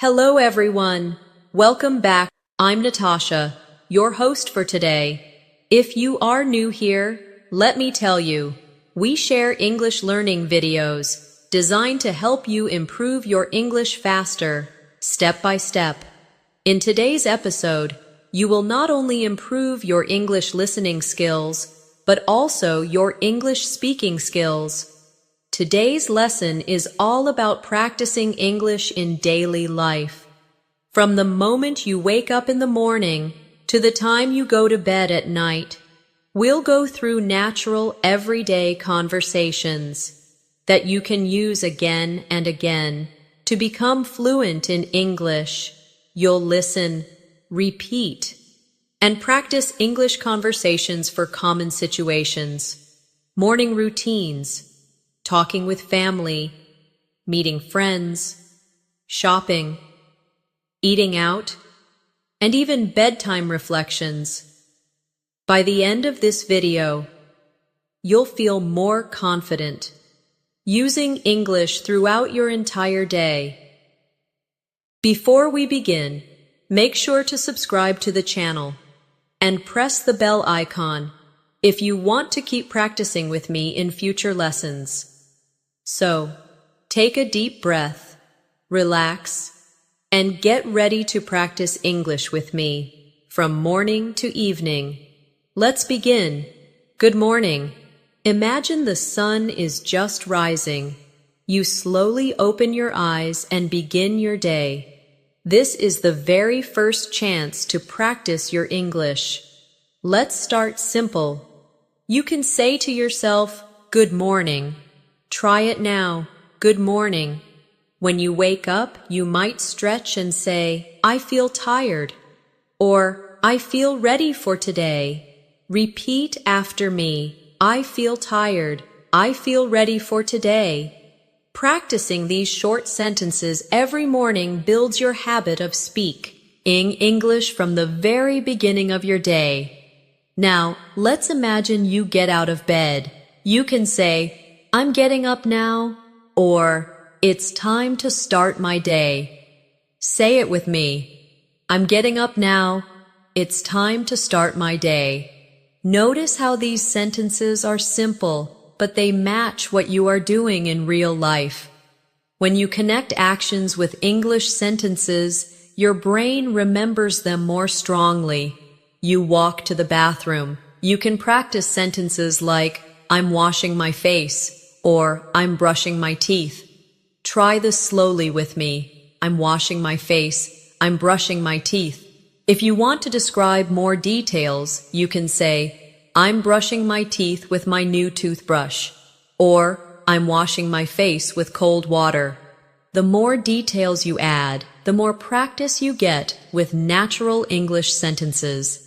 Hello everyone. Welcome back. I'm Natasha, your host for today. If you are new here, let me tell you, we share English learning videos designed to help you improve your English faster, step by step. In today's episode, you will not only improve your English listening skills, but also your English speaking skills. Today's lesson is all about practicing English in daily life. From the moment you wake up in the morning to the time you go to bed at night, we'll go through natural, everyday conversations that you can use again and again to become fluent in English. You'll listen, repeat, and practice English conversations for common situations, morning routines, talking with family, meeting friends, shopping, eating out, and even bedtime reflections. By the end of this video, you'll feel more confident using English throughout your entire day. Before we begin, make sure to subscribe to the channel and press the bell icon if you want to keep practicing with me in future lessons. So, take a deep breath, relax, and get ready to practice English with me from morning to evening. Let's begin. Good morning. Imagine the sun is just rising. You slowly open your eyes and begin your day. This is the very first chance to practice your English. Let's start simple. You can say to yourself, "Good morning." Try it now. Good morning. When you wake up, you might stretch and say, "I feel tired," or "I feel ready for today." Repeat after me. I feel tired. I feel ready for today. Practicing these short sentences every morning builds your habit of speaking English from the very beginning of your day. Now, let's imagine you get out of bed. You can say, "I'm getting up now," or "It's time to start my day." Say it with me. I'm getting up now. It's time to start my day. Notice how these sentences are simple, but they match what you are doing in real life. When you connect actions with English sentences, your brain remembers them more strongly. You walk to the bathroom. You can practice sentences like, "I'm washing my face," or "I'm brushing my teeth." Try this slowly with me. I'm washing my face. I'm brushing my teeth. If you want to describe more details, you can say, "I'm brushing my teeth with my new toothbrush," or "I'm washing my face with cold water." The more details you add, the more practice you get with natural English sentences.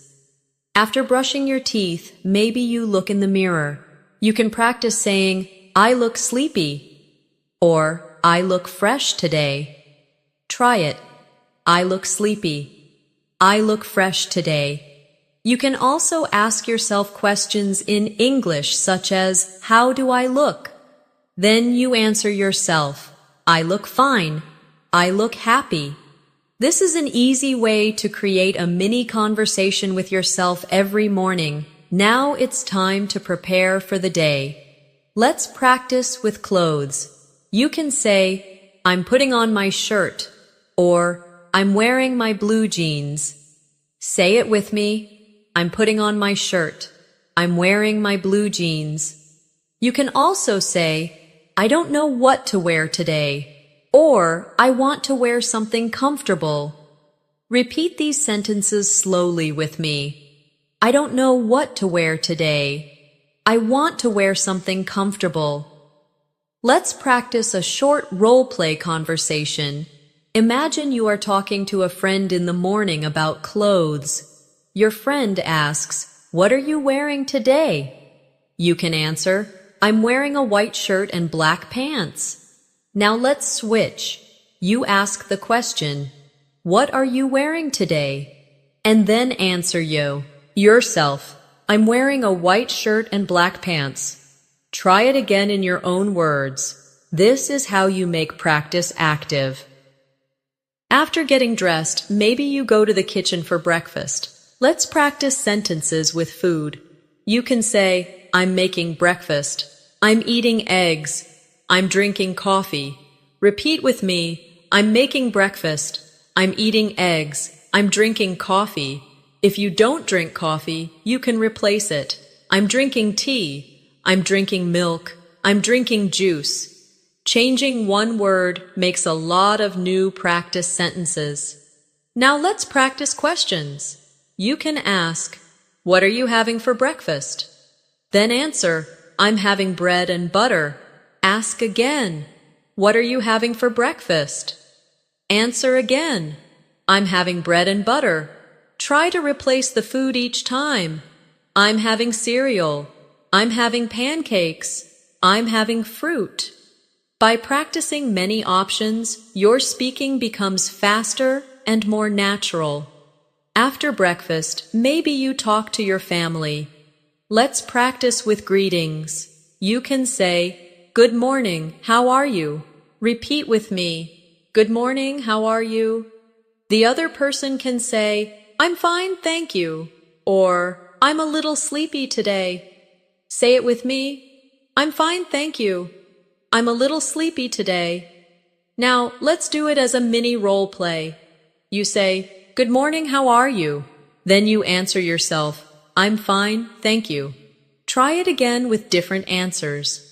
After brushing your teeth, maybe you look in the mirror. You can practice saying, "I look sleepy," or "I look fresh today." Try it. I look sleepy. I look fresh today. You can also ask yourself questions in English such as, "How do I look?" Then you answer yourself, "I look fine." "I look happy." This is an easy way to create a mini conversation with yourself every morning. Now it's time to prepare for the day. Let's practice with clothes. You can say, "I'm putting on my shirt," or "I'm wearing my blue jeans." Say it with me. I'm putting on my shirt. I'm wearing my blue jeans. You can also say, "I don't know what to wear today," or "I want to wear something comfortable." Repeat these sentences slowly with me. I don't know what to wear today. I want to wear something comfortable. Let's practice a short role-play conversation. Imagine you are talking to a friend in the morning about clothes. Your friend asks, "What are you wearing today?" You can answer, "I'm wearing a white shirt and black pants." Now let's switch. You ask the question, "What are you wearing today?" And then answer yourself, "I'm wearing a white shirt and black pants." Try it again in your own words. This is how you make practice active. After getting dressed, maybe you go to the kitchen for breakfast. Let's practice sentences with food. You can say, I'm making breakfast. I'm eating eggs. I'm drinking coffee. Repeat with me, I'm making breakfast. I'm eating eggs. I'm drinking coffee. If you don't drink coffee, you can replace it. I'm drinking tea. I'm drinking milk. I'm drinking juice. Changing one word makes a lot of new practice sentences. Now let's practice questions. You can ask, what are you having for breakfast? Then answer, I'm having bread and butter. Ask again, what are you having for breakfast? Answer again, I'm having bread and butter. Try to replace the food each time. I'm having cereal. I'm having pancakes. I'm having fruit. By practicing many options, your speaking becomes faster and more natural. After breakfast, maybe you talk to your family. Let's practice with greetings. You can say, good morning, how are you? Repeat with me, good morning, how are you? The other person can say, I'm fine, thank you. Or, I'm a little sleepy today. Say it with me, I'm fine, thank you. I'm a little sleepy today. Now, let's do it as a mini role play. You say, good morning, how are you? Then you answer yourself, I'm fine, thank you. Try it again with different answers.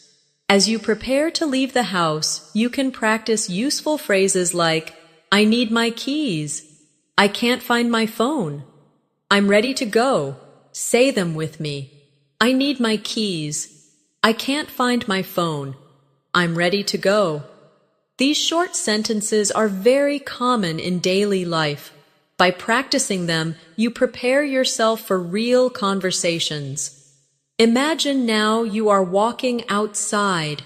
As you prepare to leave the house, you can practice useful phrases like, I need my keys. I can't find my phone. I'm ready to go. Say them with me. I need my keys. I can't find my phone. I'm ready to go. These short sentences are very common in daily life. By practicing them, you prepare yourself for real conversations. Imagine now you are walking outside.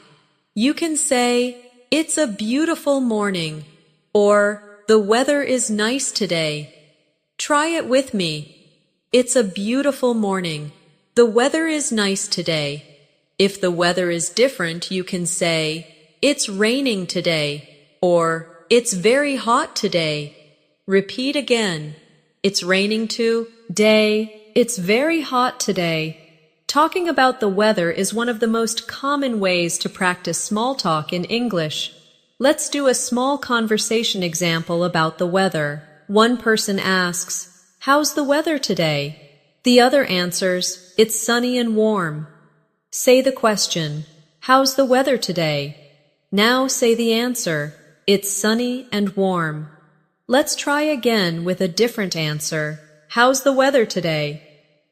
You can say, it's a beautiful morning, or the weather is nice today. Try it with me. It's a beautiful morning. The weather is nice today. If the weather is different, you can say, it's raining today, or it's very hot today. Repeat again. It's raining today. It's very hot today. Talking about the weather is one of the most common ways to practice small talk in English. Let's do a small conversation example about the weather. One person asks, how's the weather today? The other answers, it's sunny and warm. Say the question, how's the weather today? Now say the answer, it's sunny and warm. Let's try again with a different answer. How's the weather today?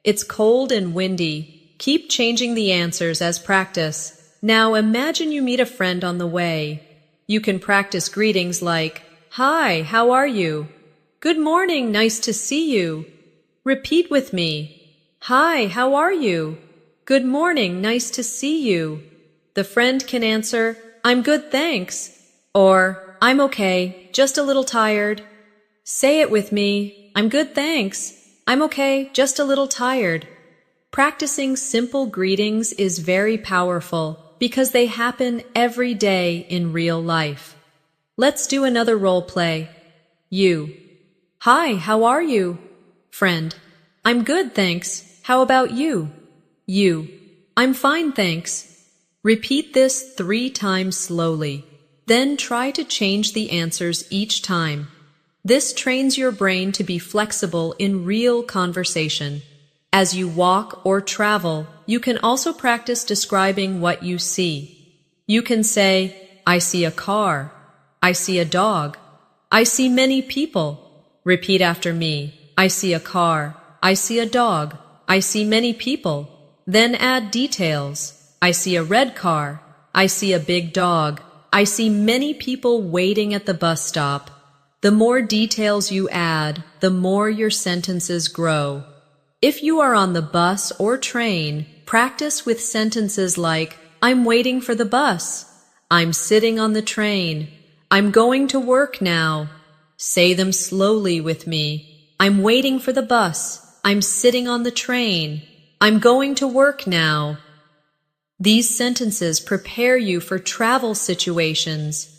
It's cold and windy. Keep changing the answers as practice. Now imagine you meet a friend on the way. You can practice greetings like, hi, how are you? Good morning, nice to see you. Repeat with me. Hi, how are you? Good morning, nice to see you. The friend can answer, I'm good, thanks. Or, I'm okay, just a little tired. Say it with me, I'm good, thanks. I'm okay, just a little tired. Practicing simple greetings is very powerful because they happen every day in real life. Let's do another role play. You. Hi, how are you? Friend. I'm good, thanks. How about you? You. I'm fine, thanks. Repeat this 3 times slowly. Then try to change the answers each time. This trains your brain to be flexible in real conversation. As you walk or travel, you can also practice describing what you see. You can say, I see a car. I see a dog. I see many people. Repeat after me. I see a car. I see a dog. I see many people. Then add details. I see a red car. I see a big dog. I see many people waiting at the bus stop. The more details you add, the more your sentences grow. If you are on the bus or train, practice with sentences like, I'm waiting for the bus. I'm sitting on the train. I'm going to work now. Say them slowly with me. I'm waiting for the bus. I'm sitting on the train. I'm going to work now. These sentences prepare you for travel situations.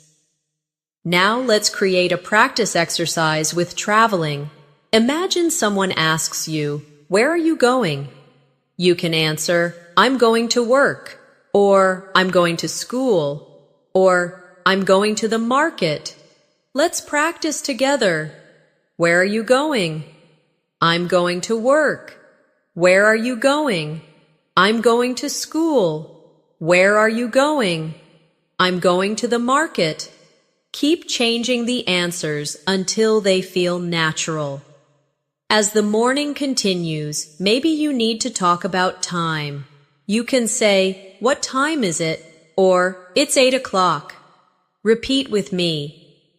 Now let's create a practice exercise with traveling. Imagine someone asks you, "Where are you going?" You can answer, "I'm going to work," or "I'm going to school," or "I'm going to the market." Let's practice together. Where are you going? I'm going to work. Where are you going? I'm going to school. Where are you going? I'm going to the market. Keep changing the answers until they feel natural. As the morning continues, maybe you need to talk about time. You can say, "What time is it?" or "It's 8 o'clock." Repeat with me.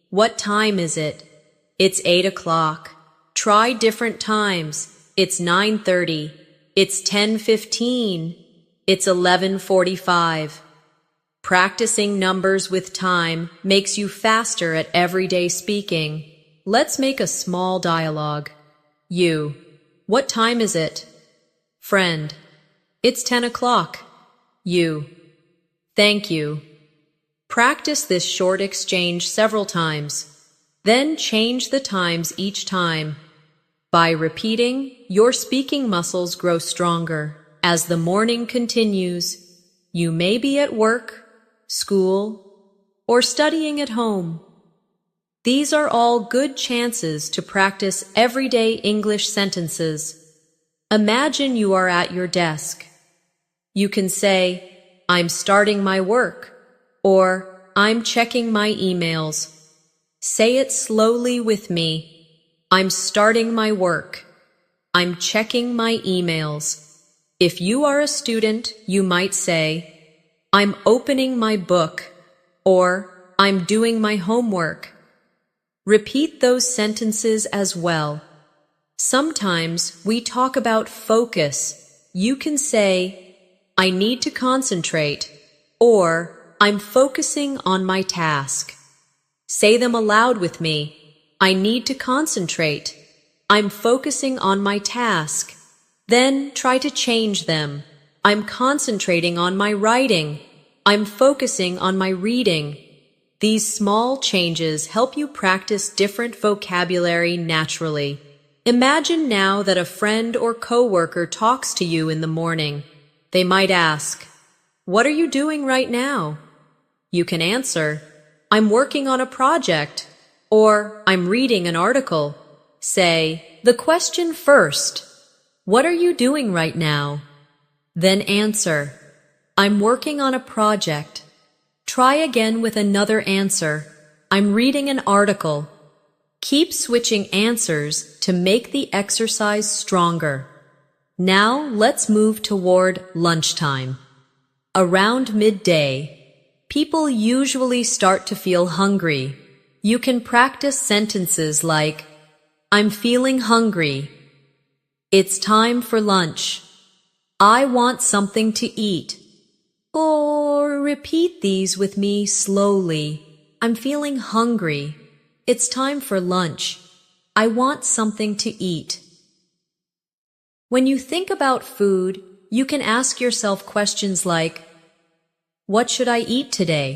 What time is it? It's 8 o'clock. Try different times. It's 9:30. It's 10:15. It's 11:45. Practicing numbers with time makes you faster at everyday speaking. Let's make a small dialogue. You. What time is it? Friend. It's 10 o'clock. You. Thank you. Practice this short exchange several times. Then change the times each time. By repeating, your speaking muscles grow stronger. As the morning continues, you may be at work, school, or studying at home. These are all good chances to practice everyday English sentences. Imagine you are at your desk. You can say, "I'm starting my work," or "I'm checking my emails." Say it slowly with me. I'm starting my work. I'm checking my emails. If you are a student, you might say, "I'm opening my book," or "I'm doing my homework." Repeat those sentences as well. Sometimes we talk about focus. You can say, "I need to concentrate," or "I'm focusing on my task." Say them aloud with me. I need to concentrate. I'm focusing on my task. Then try to change them. I'm concentrating on my writing. I'm focusing on my reading. These small changes help you practice different vocabulary naturally. Imagine now that a friend or coworker talks to you in the morning. They might ask, "What are you doing right now?" You can answer, "I'm working on a project," or "I'm reading an article." Say the question first. What are you doing right now? Then answer, "I'm working on a project." Try again with another answer. "I'm reading an article." Keep switching answers to make the exercise stronger. Now let's move toward lunchtime. Around midday, people usually start to feel hungry. You can practice sentences like, "I'm feeling hungry." "It's time for lunch." "I want something to eat." Or repeat these with me slowly. "I'm feeling hungry." "It's time for lunch." "I want something to eat." When you think about food, you can ask yourself questions like, "What should I eat today?"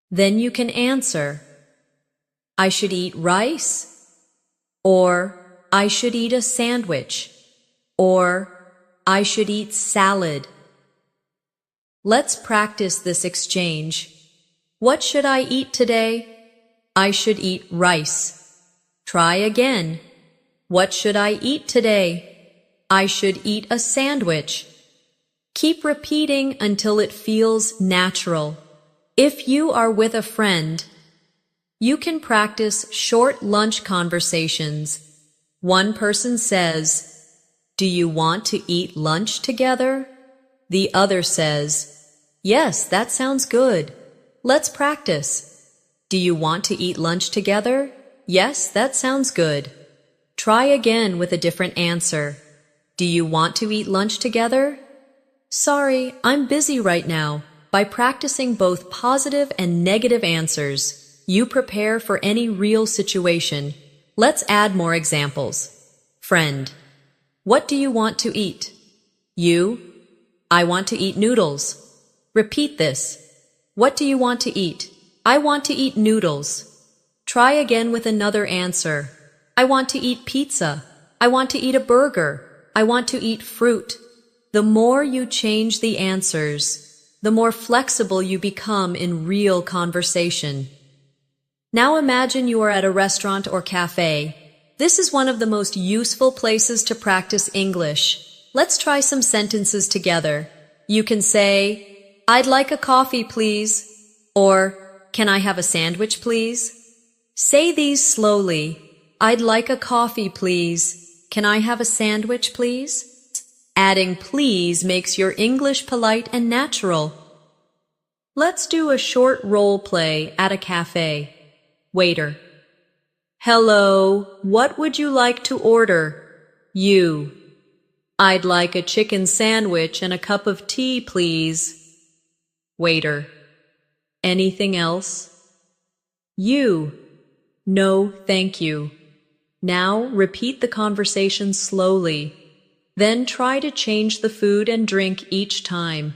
Then you can answer, "I should eat rice," or "I should eat a sandwich," or "I should eat salad." Let's practice this exchange. What should I eat today? I should eat rice. Try again. What should I eat today? I should eat a sandwich. Keep repeating until it feels natural. If you are with a friend, you can practice short lunch conversations. One person says, "Do you want to eat lunch together?" The other says, "Yes, that sounds good. Let's practice." "Do you want to eat lunch together?" "Yes, that sounds good." Try again with a different answer. "Do you want to eat lunch together?" "Sorry, I'm busy right now." By practicing both positive and negative answers, you prepare for any real situation. Let's add more examples. Friend, what do you want to eat? You, I want to eat noodles. Repeat this. What do you want to eat? I want to eat noodles. Try again with another answer. I want to eat pizza. I want to eat a burger. I want to eat fruit. The more you change the answers, the more flexible you become in real conversation. Now imagine you are at a restaurant or cafe. This is one of the most useful places to practice English. Let's try some sentences together. You can say, I'd like a coffee, please. Or, can I have a sandwich, please? Say these slowly. I'd like a coffee, please. Can I have a sandwich, please? Adding please makes your English polite and natural. Let's do a short role play at a cafe. Waiter. Hello, what would you like to order? You. I'd like a chicken sandwich and a cup of tea, please. Waiter. Anything else? You. No, thank you. Now repeat the conversation slowly. Then try to change the food and drink each time.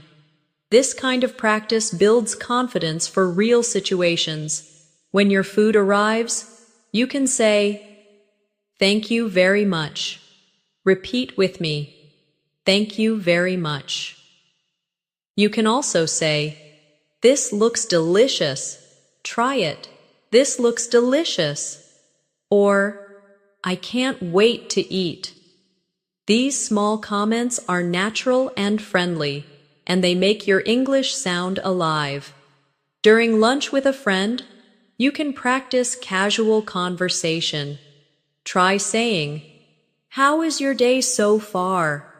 This kind of practice builds confidence for real situations. When your food arrives, you can say, thank you very much. Repeat with me. Thank you very much. You can also say, this looks delicious. Try it. This looks delicious. Or, I can't wait to eat. These small comments are natural and friendly, and they make your English sound alive. During lunch with a friend, you can practice casual conversation. Try saying, how is your day so far?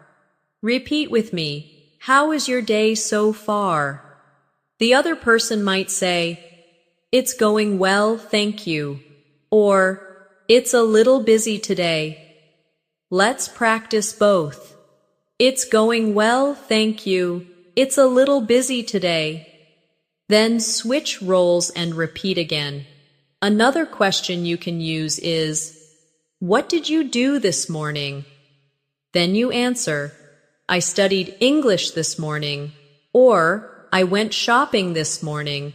Repeat with me, how is your day so far? The other person might say, it's going well, thank you. Or, it's a little busy today. Let's practice both. It's going well, thank you. It's a little busy today. Then switch roles and repeat again. Another question you can use is, what did you do this morning? Then you answer, I studied English this morning, or I went shopping this morning.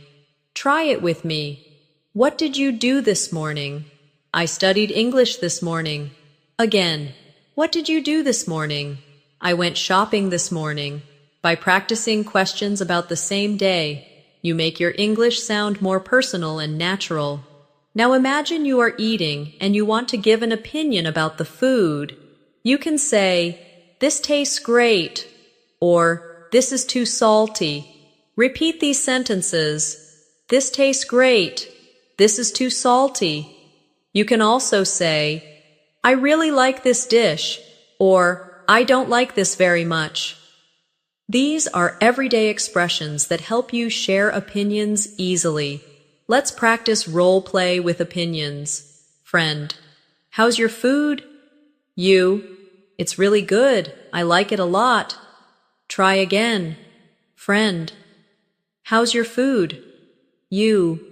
Try it with me. What did you do this morning? I studied English this morning. Again, what did you do this morning? I went shopping this morning. By practicing questions about the same day, you make your English sound more personal and natural. Now imagine you are eating and you want to give an opinion about the food. You can say, this tastes great, or this is too salty. Repeat these sentences. This tastes great. This is too salty. You can also say, I really like this dish, or I don't like this very much. These are everyday expressions that help you share opinions easily. Let's practice role play with opinions. Friend. How's your food? You. It's really good. I like it a lot. Try again. Friend. How's your food? You.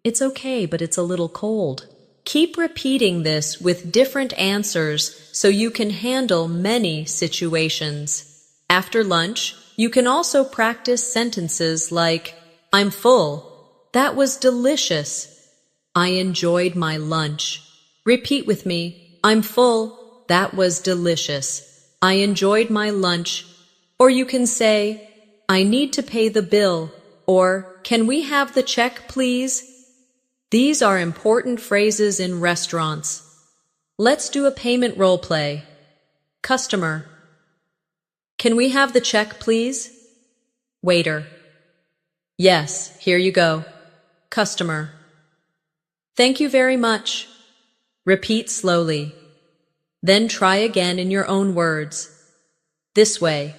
It's okay, but it's a little cold. Keep repeating this with different answers so you can handle many situations. After lunch, you can also practice sentences like, I'm full. That was delicious. I enjoyed my lunch. Repeat with me, I'm full. That was delicious. I enjoyed my lunch. Or you can say, I need to pay the bill. Or, can we have the check, please? These are important phrases in restaurants. Let's do a payment role play. Customer. Can we have the check, please? Waiter. Yes, here you go. Customer. Thank you very much. Repeat slowly. Then try again in your own words. This way.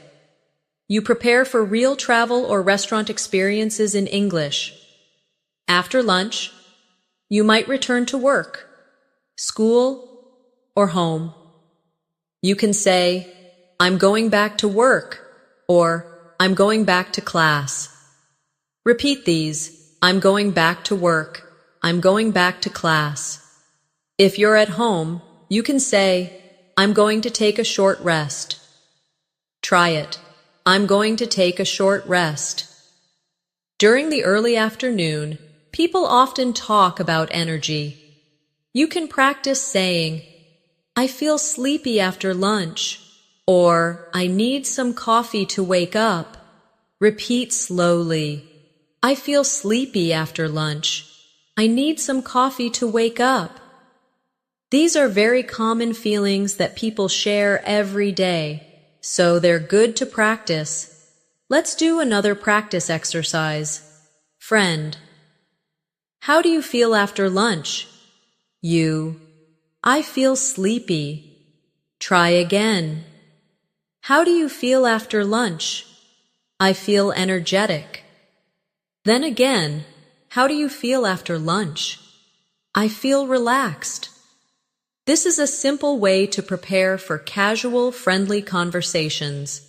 You prepare for real travel or restaurant experiences in English. After lunch, you might return to work, school, or home. You can say, I'm going back to work, or I'm going back to class. Repeat these. I'm going back to work. I'm going back to class. If you're at home, you can say, I'm going to take a short rest. Try it. I'm going to take a short rest. During the early afternoon, People often talk about energy. You can practice saying, I feel sleepy after lunch, or I need some coffee to wake up. Repeat slowly. I feel sleepy after lunch. I need some coffee to wake up. These are very common feelings that people share every day, so they're good to practice. Let's do another practice exercise. Friend. How do you feel after lunch? You. I feel sleepy. Try again. How do you feel after lunch? I feel energetic. Then again, how do you feel after lunch? I feel relaxed. This is a simple way to prepare for casual, friendly conversations.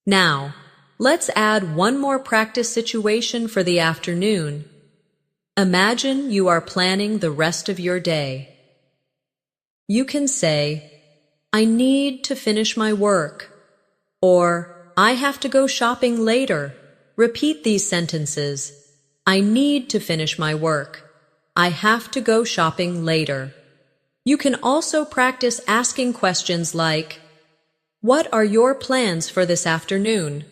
Now, let's add one more practice situation for the afternoon. Imagine you are planning the rest of your day. You can say, I need to finish my work, or I have to go shopping later. Repeat these sentences. I need to finish my work. I have to go shopping later. You can also practice asking questions like, what are your plans for this afternoon?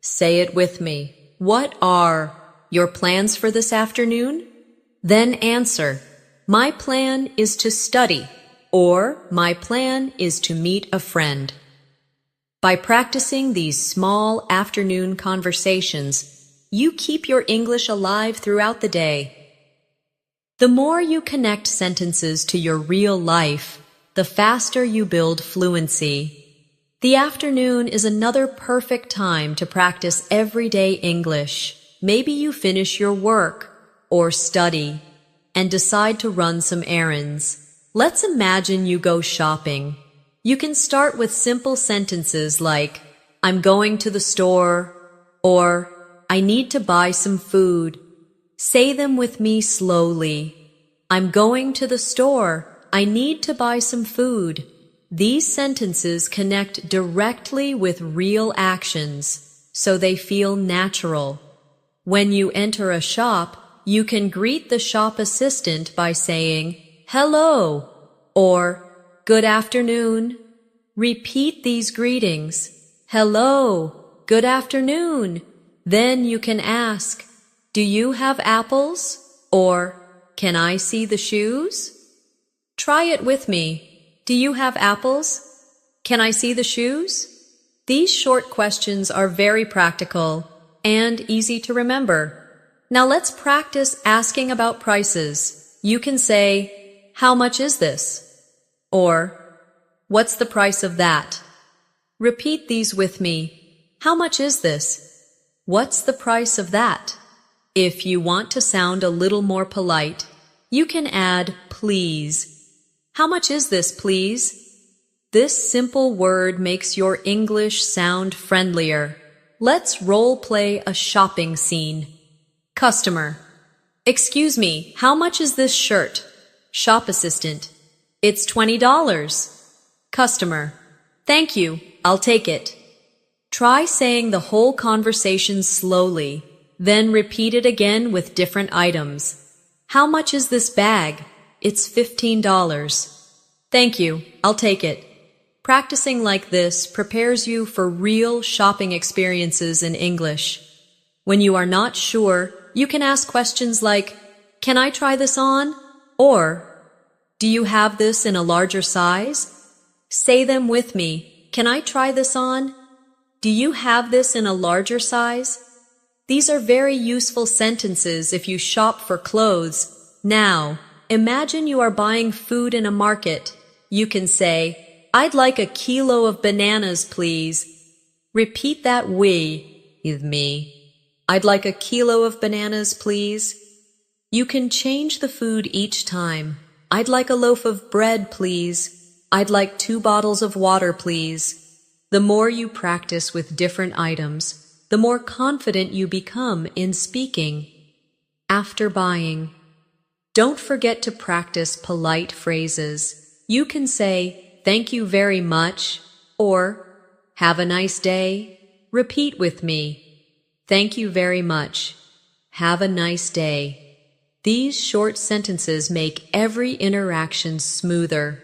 Say it with me. What are your plans for this afternoon? Then answer, my plan is to study, or my plan is to meet a friend. By practicing these small afternoon conversations, you keep your English alive throughout the day. The more you connect sentences to your real life, the faster you build fluency. The afternoon is another perfect time to practice everyday English. Maybe you finish your work or study and decide to run some errands. Let's imagine you go shopping. You can start with simple sentences like, I'm going to the store, or I need to buy some food. Say them with me slowly. I'm going to the store. I need to buy some food. These sentences connect directly with real actions, so they feel natural. When you enter a shop, you can greet the shop assistant by saying, hello, or good afternoon. Repeat these greetings. Hello, good afternoon. Then you can ask, do you have apples? Or, can I see the shoes? Try it with me. Do you have apples? Can I see the shoes? These short questions are very practical and easy to remember. Now let's practice asking about prices. You can say, how much is this? Or, what's the price of that? Repeat these with me. How much is this? What's the price of that? If you want to sound a little more polite, you can add please. How much is this, please? This simple word makes your English sound friendlier. Let's role play a shopping scene. Customer. Excuse me, how much is this shirt? Shop assistant. It's $20. Customer. Thank you, I'll take it. Try saying the whole conversation slowly, then repeat it again with different items. How much is this bag? It's $15. Thank you, I'll take it. Practicing like this prepares you for real shopping experiences in English. When you are not sure, you can ask questions like, can I try this on? Or, do you have this in a larger size? Say them with me. Can I try this on? Do you have this in a larger size? These are very useful sentences if you shop for clothes. Now, imagine you are buying food in a market. You can say, I'd like a kilo of bananas, please. Repeat that with me. I'd like a kilo of bananas, please. You can change the food each time. I'd like a loaf of bread, please. I'd like 2 bottles of water, please. The more you practice with different items, the more confident you become in speaking. After buying, don't forget to practice polite phrases. You can say, thank you very much, or have a nice day. Repeat with me. Thank you very much. Have a nice day. These short sentences make every interaction smoother.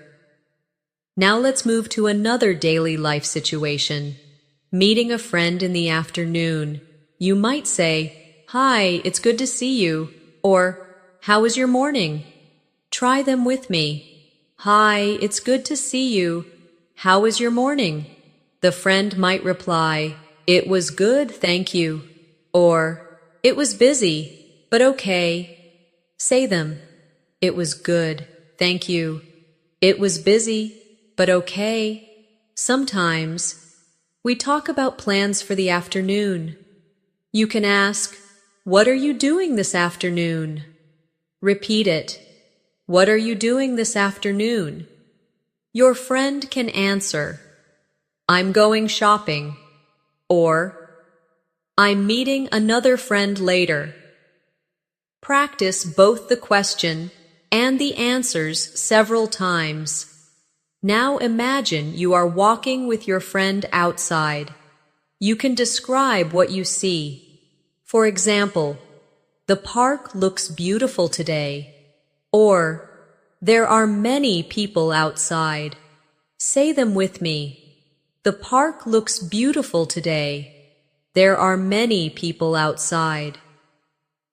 Now let's move to another daily life situation. Meeting a friend in the afternoon. You might say, "Hi, it's good to see you," or "How was your morning?" Try them with me. "Hi, it's good to see you. How was your morning?" The friend might reply, "It was good, thank you," or "It was busy, but okay." Say them. It was good, thank you. It was busy, but okay. Sometimes we talk about plans for the afternoon. You can ask, "What are you doing this afternoon?" Repeat it. What are you doing this afternoon? Your friend can answer, "I'm going shopping," or "I'm meeting another friend later." Practice both the question and the answers several times. Now imagine you are walking with your friend outside. You can describe what you see. For example, "The park looks beautiful today," or "There are many people outside." Say them with me. The park looks beautiful today. There are many people outside.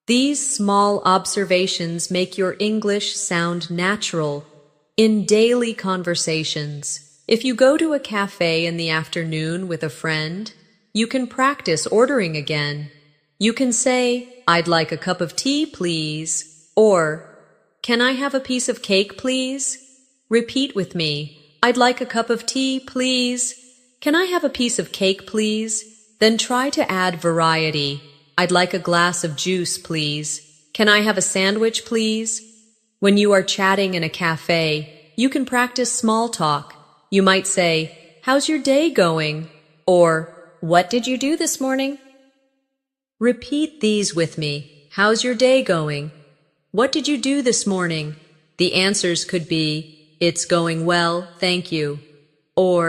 These small observations make your English sound natural in daily conversations. If you go to a cafe in the afternoon with a friend, you can practice ordering again. You can say, "I'd like a cup of tea, please," or "Can I have a piece of cake, please?" Repeat with me. "I'd like a cup of tea, please. Can I have a piece of cake, please?" Then try to add variety. "I'd like a glass of juice, please. Can I have a sandwich, please?" When you are chatting in a cafe, you can practice small talk. You might say, "How's your day going?" or "What did you do this morning?" Repeat these with me. How's your day going? What did you do this morning? The answers could be, "It's going well, thank you," or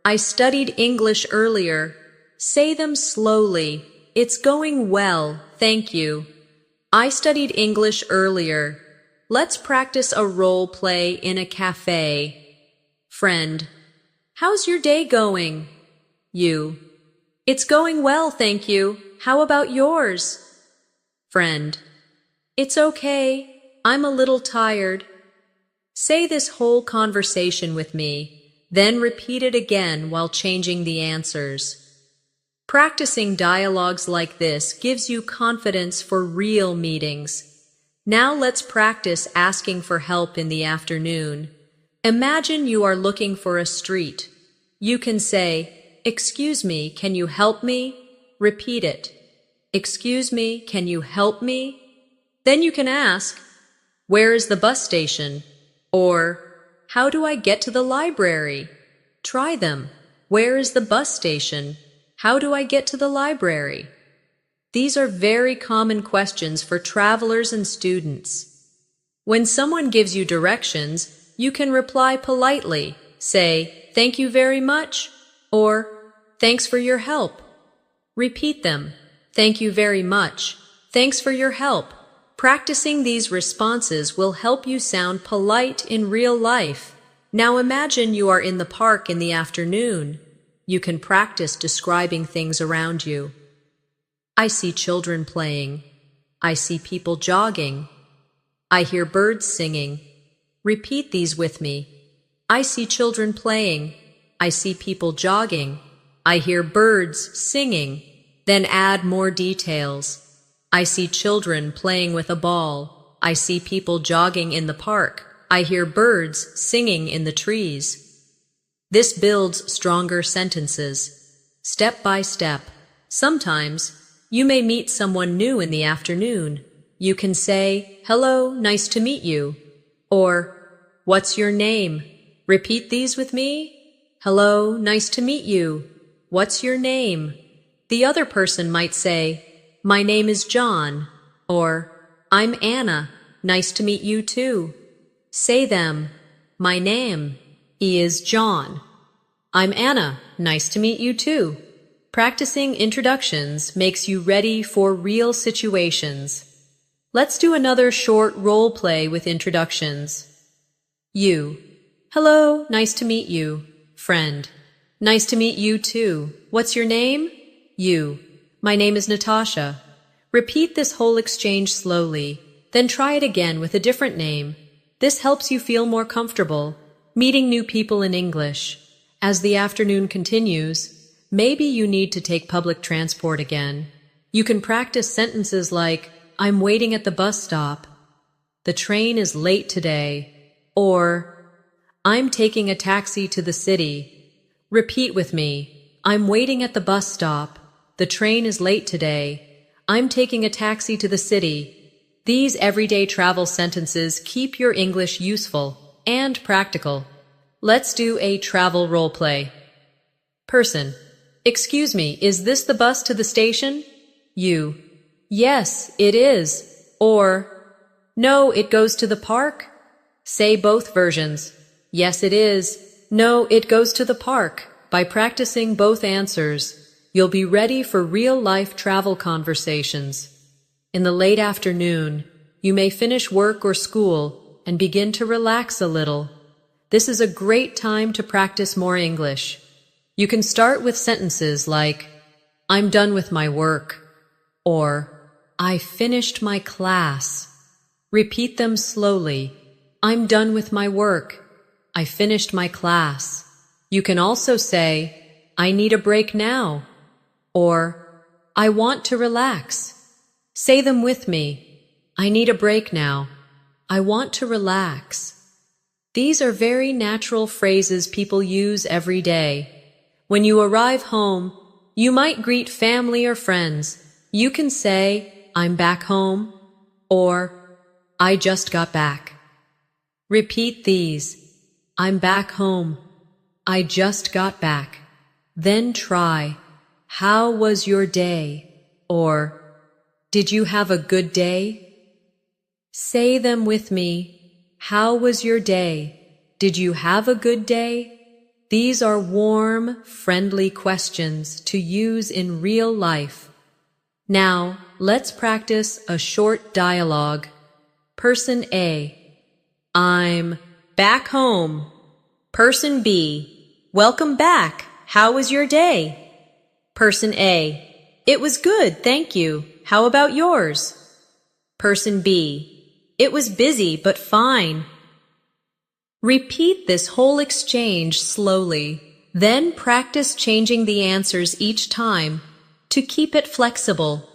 "I studied English earlier." Say them slowly. "It's going well, thank you." "I studied English earlier." Let's practice a role play in a cafe. Friend, "How's your day going?" You, "It's going well, thank you. How about yours?" Friend, "It's okay. I'm a little tired." Say this whole conversation with me, then repeat it again while changing the answers. Practicing dialogues like this gives you confidence for real meetings. Now let's practice asking for help in the afternoon. Imagine you are looking for a street. You can say, "Excuse me, can you help me?" Repeat it. "Excuse me, can you help me?" Then you can ask, "Where is the bus station?" or "How do I get to the library?" Try them. Where is the bus station? How do I get to the library? These are very common questions for travelers and students. When someone gives you directions, you can reply politely. Say, "Thank you very much," or "Thanks for your help." Repeat them. Thank you very much. Thanks for your help. Practicing these responses will help you sound polite in real life. Now imagine you are in the park in the afternoon. You can practice describing things around you. I see children playing. I see people jogging. I hear birds singing. Repeat these with me. I see children playing. I see people jogging. I hear birds singing. Then add more details. I see children playing with a ball. I see people jogging in the park. I hear birds singing in the trees. This builds stronger sentences. Step by step. Sometimes you may meet someone new in the afternoon. You can say, "Hello, nice to meet you," or "What's your name?" Repeat these with me. Hello, nice to meet you. What's your name? The other person might say, "My name is John," or "I'm Anna, nice to meet you too." Say them. My name is John. I'm Anna, nice to meet you too. Practicing introductions makes you ready for real situations. Let's do another short role play with introductions. You. Hello, nice to meet you. Friend. Nice to meet you too. What's your name? You. My name is Natasha. Repeat this whole exchange slowly, then try it again with a different name. This helps you feel more comfortable meeting new people in English. As the afternoon continues, maybe you need to take public transport again. You can practice sentences like, I'm waiting at the bus stop. The train is late today. Or, I'm taking a taxi to the city. Repeat with me. I'm waiting at the bus stop. The train is late today. I'm taking a taxi to the city. These everyday travel sentences keep your English useful and practical. Let's do a travel role play. Person. Excuse me, is this the bus to the station? You. Yes, it is. Or, no, it goes to the park. Say both versions. Yes, it is. No, it goes to the park. By practicing both answers, you'll be ready for real-life travel conversations. In the late afternoon, you may finish work or school and begin to relax a little. This is a great time to practice more English. You can start with sentences like, I'm done with my work, or I finished my class. Repeat them slowly. I'm done with my work. I finished my class. You can also say, I need a break now, or I want to relax. Say them with me. I need a break now. I want to relax. These are very natural phrases people use every day. When you arrive home, you might greet family or friends. You can say, I'm back home, or I just got back. Repeat these. I'm back home. I just got back. Then try, how was your day? Or, did you have a good day? Say them with me. How was your day? Did you have a good day? These are warm, friendly questions to use in real life. Now, let's practice a short dialogue. Person A. I'm back home. Person B. Welcome back. How was your day? Person A. It was good, thank you. How about yours? Person B. It was busy, but fine. Repeat this whole exchange slowly, then practice changing the answers each time to keep it flexible.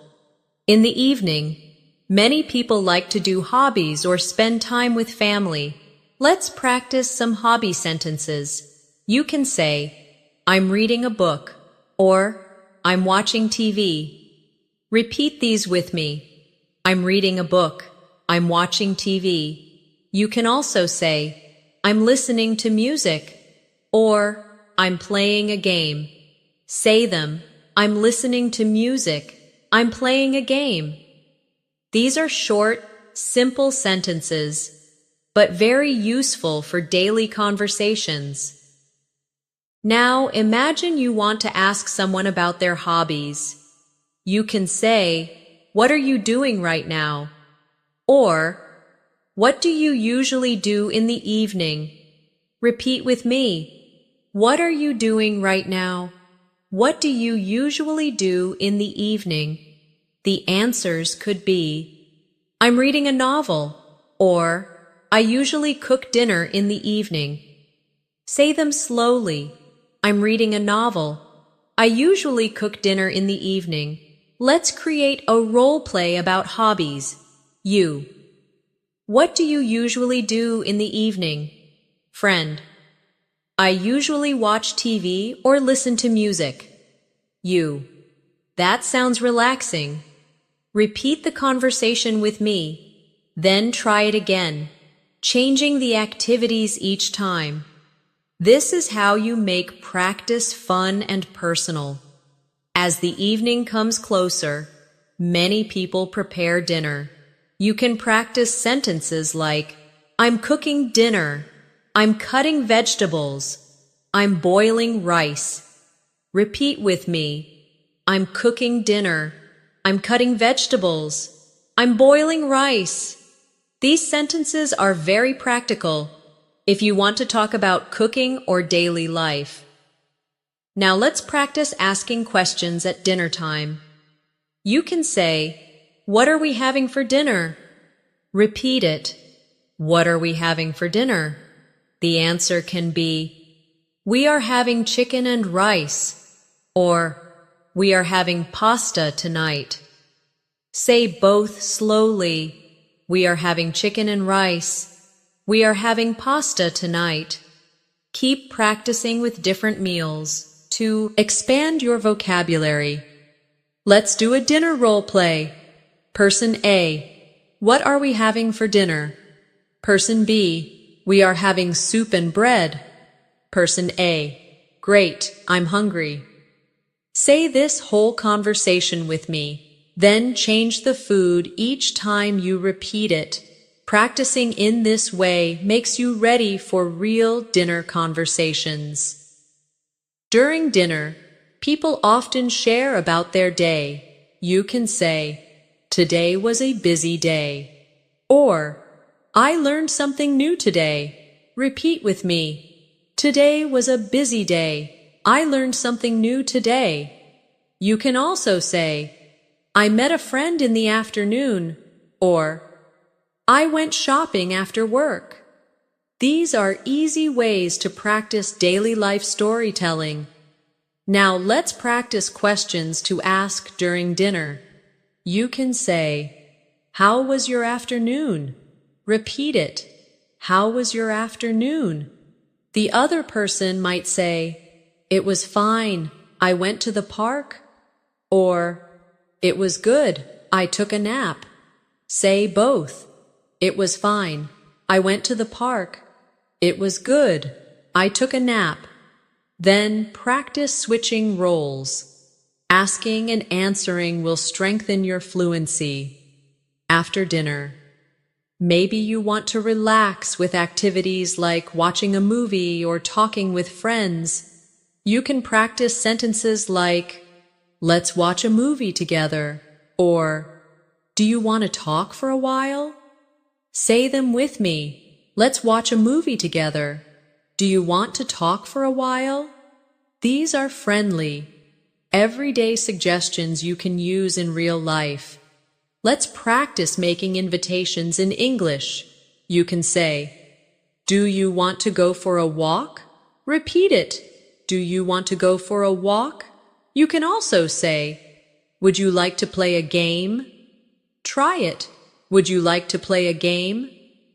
In the evening, many people like to do hobbies or spend time with family. Let's practice some hobby sentences. You can say, I'm reading a book, or I'm watching TV. Repeat these with me. I'm reading a book. I'm watching TV. You can also say, I'm listening to music, or I'm playing a game. Say them. I'm listening to music. I'm playing a game. These are short, simple sentences, but very useful for daily conversations. Now imagine you want to ask someone about their hobbies. You can say, what are you doing right now? Or, what do you usually do in the evening? Repeat with me. What are you doing right now? What do you usually do in the evening? The answers could be, I'm reading a novel, or I usually cook dinner in the evening. Say them slowly. I'm reading a novel. I usually cook dinner in the evening. Let's create a role play about hobbies. You. What do you usually do in the evening? Friend. I usually watch TV or listen to music. You. That sounds relaxing. Repeat the conversation with me, then try it again, changing the activities each time. This is how you make practice fun and personal. As the evening comes closer, many people prepare dinner. You can practice sentences like, I'm cooking dinner. I'm cutting vegetables. I'm boiling rice. Repeat with me. I'm cooking dinner. I'm cutting vegetables. I'm boiling rice. These sentences are very practical if you want to talk about cooking or daily life. Now let's practice asking questions at dinner time. You can say, "What are we having for dinner?" Repeat it. What are we having for dinner? The answer can be, "We are having chicken and rice," or "We are having pasta tonight." Say both slowly. We are having chicken and rice. We are having pasta tonight. Keep practicing with different meals to expand your vocabulary. Let's do a dinner role play. Person A, what are we having for dinner? Person B, we are having soup and bread. Person A, great, I'm hungry. Say this whole conversation with me. Then change the food each time you repeat it. Practicing in this way makes you ready for real dinner conversations. During dinner, people often share about their day. You can say, "Today was a busy day," or "I learned something new today." Repeat with me. Today was a busy day. I learned something new today. You can also say, "I met a friend in the afternoon," or "I went shopping after work." These are easy ways to practice daily life storytelling. Now let's practice questions to ask during dinner. You can say, "How was your afternoon?" Repeat it. How was your afternoon? The other person might say, "It was fine. I went to the park," or "It was good. I took a nap." Say both. It was fine. I went to the park. It was good. I took a nap. Then practice switching roles. Asking and answering will strengthen your fluency. After dinner, maybe you want to relax with activities like watching a movie or talking with friends. You can practice sentences like, "Let's watch a movie together," or "Do you want to talk for a while?" Say them with me. Let's watch a movie together. Do you want to talk for a while? These are friendly, everyday suggestions you can use in real life. Let's practice making invitations in English. You can say, "Do you want to go for a walk?" Repeat it. Do you want to go for a walk? You can also say, "Would you like to play a game?" Try it. Would you like to play a game?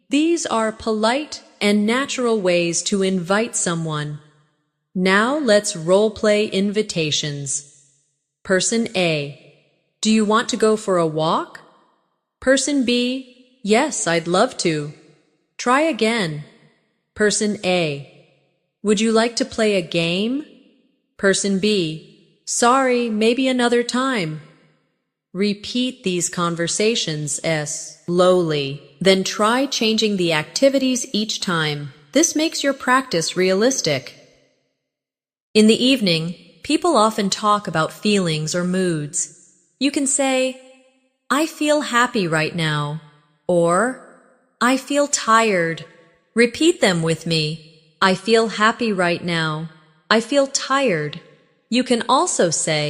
These are polite and natural ways to invite someone. Now let's role-play invitations. Person A, do you want to go for a walk? Person B, yes, I'd love to. Try again. Person A, would you like to play a game? Person B, sorry, maybe another time. Repeat these conversations slowly. Then try changing the activities each time. This makes your practice realistic. In the evening, people often talk about feelings or moods. You can say, "I feel happy right now," or "I feel tired." Repeat them with me. I feel happy right now. I feel tired. You can also say,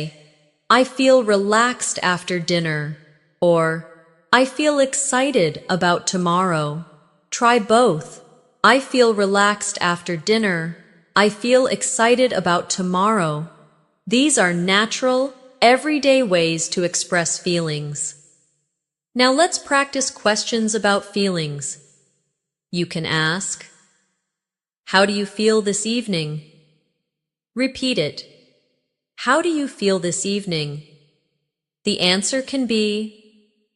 "I feel relaxed after dinner," or "I feel excited about tomorrow." Try both. I feel relaxed after dinner. I feel excited about tomorrow. These are natural, everyday ways to express feelings. Now let's practice questions about feelings. You can ask, "How do you feel this evening?" Repeat it. How do you feel this evening? The answer can be,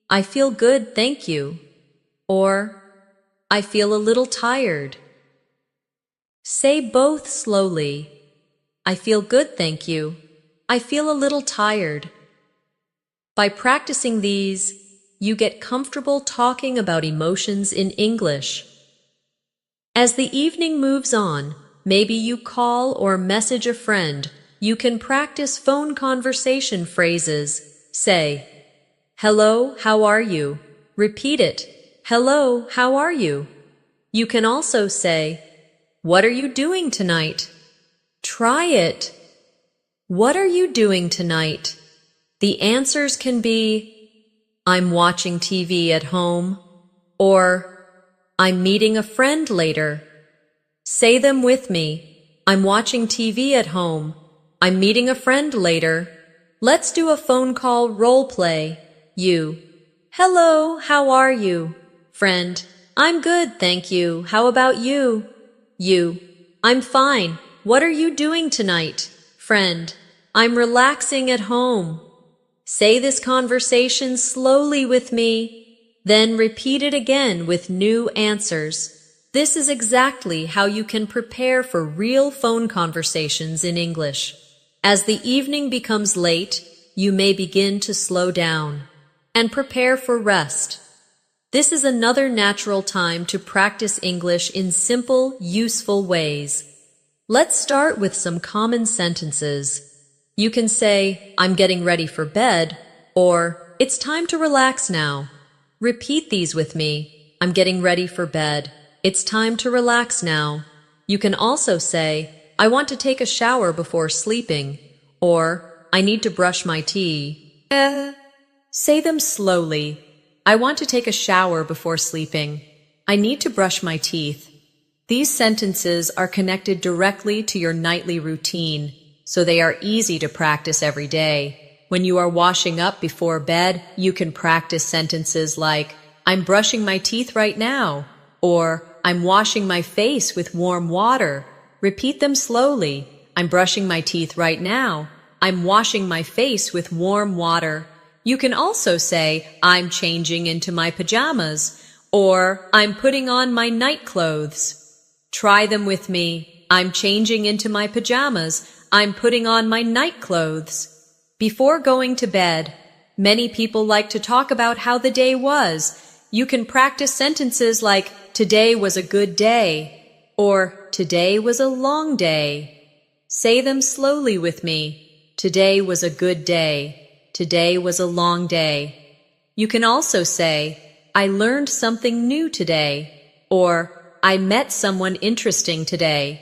"I feel good, thank you," or "I feel a little tired." Say both slowly. I feel good, thank you. I feel a little tired. By practicing these, you get comfortable talking about emotions in English. As the evening moves on, maybe you call or message a friend. You can practice phone conversation phrases. Say, "Hello, how are you?" Repeat it. Hello, how are you? You can also say, what are you doing tonight? Try it. What are you doing tonight? The answers can be, I'm watching TV at home, or I'm meeting a friend later. Say them with me. I'm watching TV at home. I'm meeting a friend later. Let's do a phone call role play. You. Hello, how are you? Friend. I'm good, thank you. How about you? You. I'm fine. What are you doing tonight? Friend. I'm relaxing at home. Say this conversation slowly with me, then repeat it again with new answers. This is exactly how you can prepare for real phone conversations in English. As the evening becomes late, you may begin to slow down and prepare for rest. This is another natural time to practice English in simple, useful ways. Let's start with some common sentences. You can say, I'm getting ready for bed, or it's time to relax now. Repeat these with me. I'm getting ready for bed. It's time to relax now. You can also say, I want to take a shower before sleeping, or I need to brush my teeth. Say them slowly. I want to take a shower before sleeping. I need to brush my teeth. These sentences are connected directly to your nightly routine, so they are easy to practice every day. When you are washing up before bed, you can practice sentences like, I'm brushing my teeth right now, or I'm washing my face with warm water. Repeat them slowly. I'm brushing my teeth right now. I'm washing my face with warm water. You can also say, I'm changing into my pajamas, or I'm putting on my night clothes. Try them with me. I'm changing into my pajamas. I'm putting on my night clothes. Before going to bed, many people like to talk about how the day was. You can practice sentences like, today was a good day, or today was a long day. Say them slowly with me. Today was a good day. Today was a long day. You can also say, I learned something new today, or I met someone interesting today.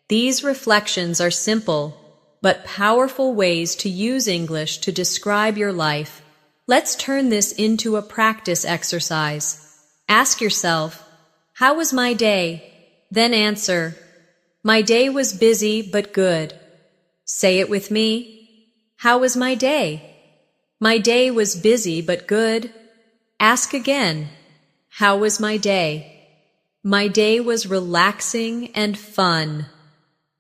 These reflections are simple, but powerful ways to use English to describe your life. Let's turn this into a practice exercise. Ask yourself, how was my day? Then answer, my day was busy but good. Say it with me. How was my day? My day was busy but good. Ask again, how was my day? My day was relaxing and fun.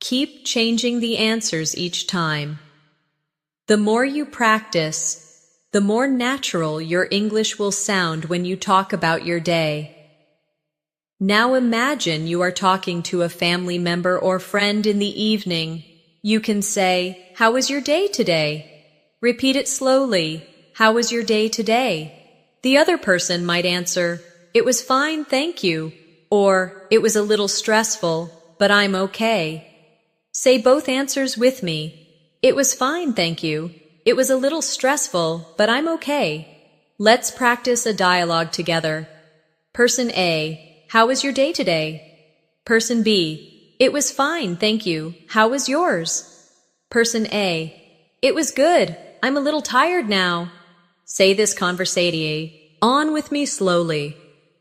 Keep changing the answers each time. The more you practice, the more natural your English will sound when you talk about your day. Now imagine you are talking to a family member or friend in the evening. You can say, how was your day today? Repeat it slowly. How was your day today? The other person might answer, it was fine, thank you. Or, it was a little stressful, but I'm okay. Say both answers with me. It was fine, thank you. It was a little stressful, but I'm okay. Let's practice a dialogue together. Person A, how was your day today? Person B, it was fine, thank you. How was yours? Person A, it was good. I'm a little tired now. Say this conversation on with me slowly.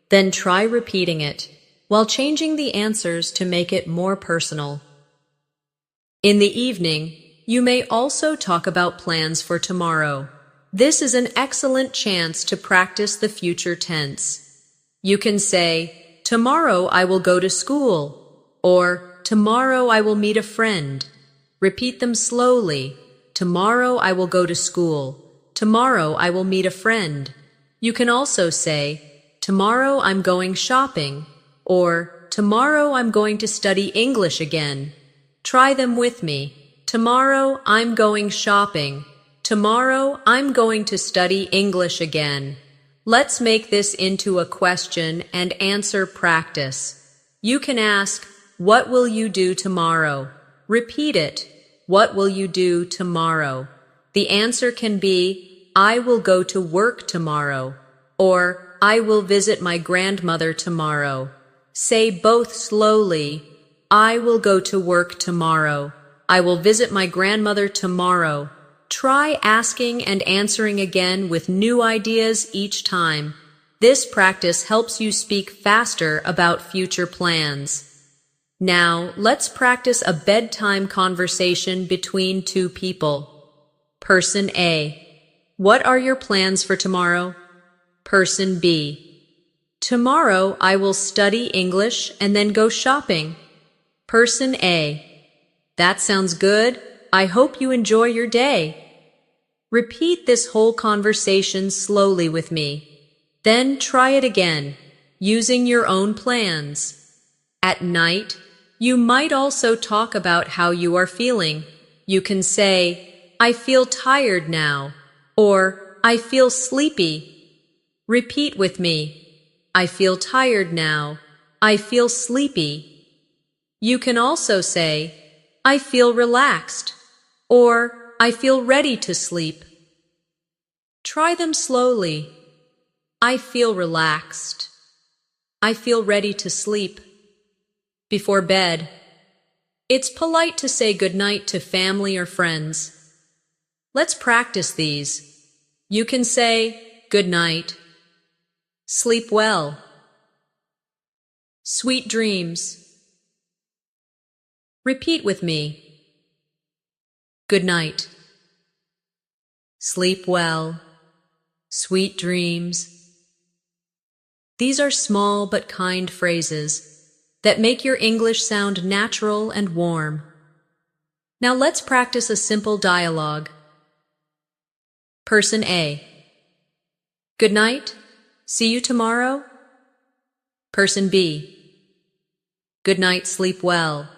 Then try repeating it, while changing the answers to make it more personal. In the evening, you may also talk about plans for tomorrow. This is an excellent chance to practice the future tense. You can say, tomorrow I will go to school, or tomorrow I will meet a friend. Repeat them slowly. Tomorrow I will go to school. Tomorrow I will meet a friend. You can also say, tomorrow I'm going shopping, or tomorrow I'm going to study English again. Try them with me. Tomorrow I'm going shopping. Tomorrow I'm going to study English again. Let's make this into a question and answer practice. You can ask, what will you do tomorrow? Repeat it. What will you do tomorrow? The answer can be, I will go to work tomorrow, or I will visit my grandmother tomorrow. Say both slowly. I will go to work tomorrow. I will visit my grandmother tomorrow. Try asking and answering again with new ideas each time. This practice helps you speak faster about future plans. Now, let's practice a bedtime conversation between two people. Person A. What are your plans for tomorrow? Person B. Tomorrow I will study English and then go shopping. Person A. That sounds good. I hope you enjoy your day. Repeat this whole conversation slowly with me. Then try it again, using your own plans. At night, you might also talk about how you are feeling. You can say, I feel tired now, or I feel sleepy. Repeat with me. I feel tired now. I feel sleepy. You can also say, I feel relaxed, or I feel ready to sleep. Try them slowly. I feel relaxed. I feel ready to sleep. Before bed, it's polite to say goodnight to family or friends. Let's practice these. You can say, good night. Sleep well. Sweet dreams. Repeat with me. Good night. Sleep well. Sweet dreams. These are small but kind phrases that make your English sound natural and warm. Now let's practice a simple dialogue. Person A. Good night. See you tomorrow. Person B. Good night, sleep well.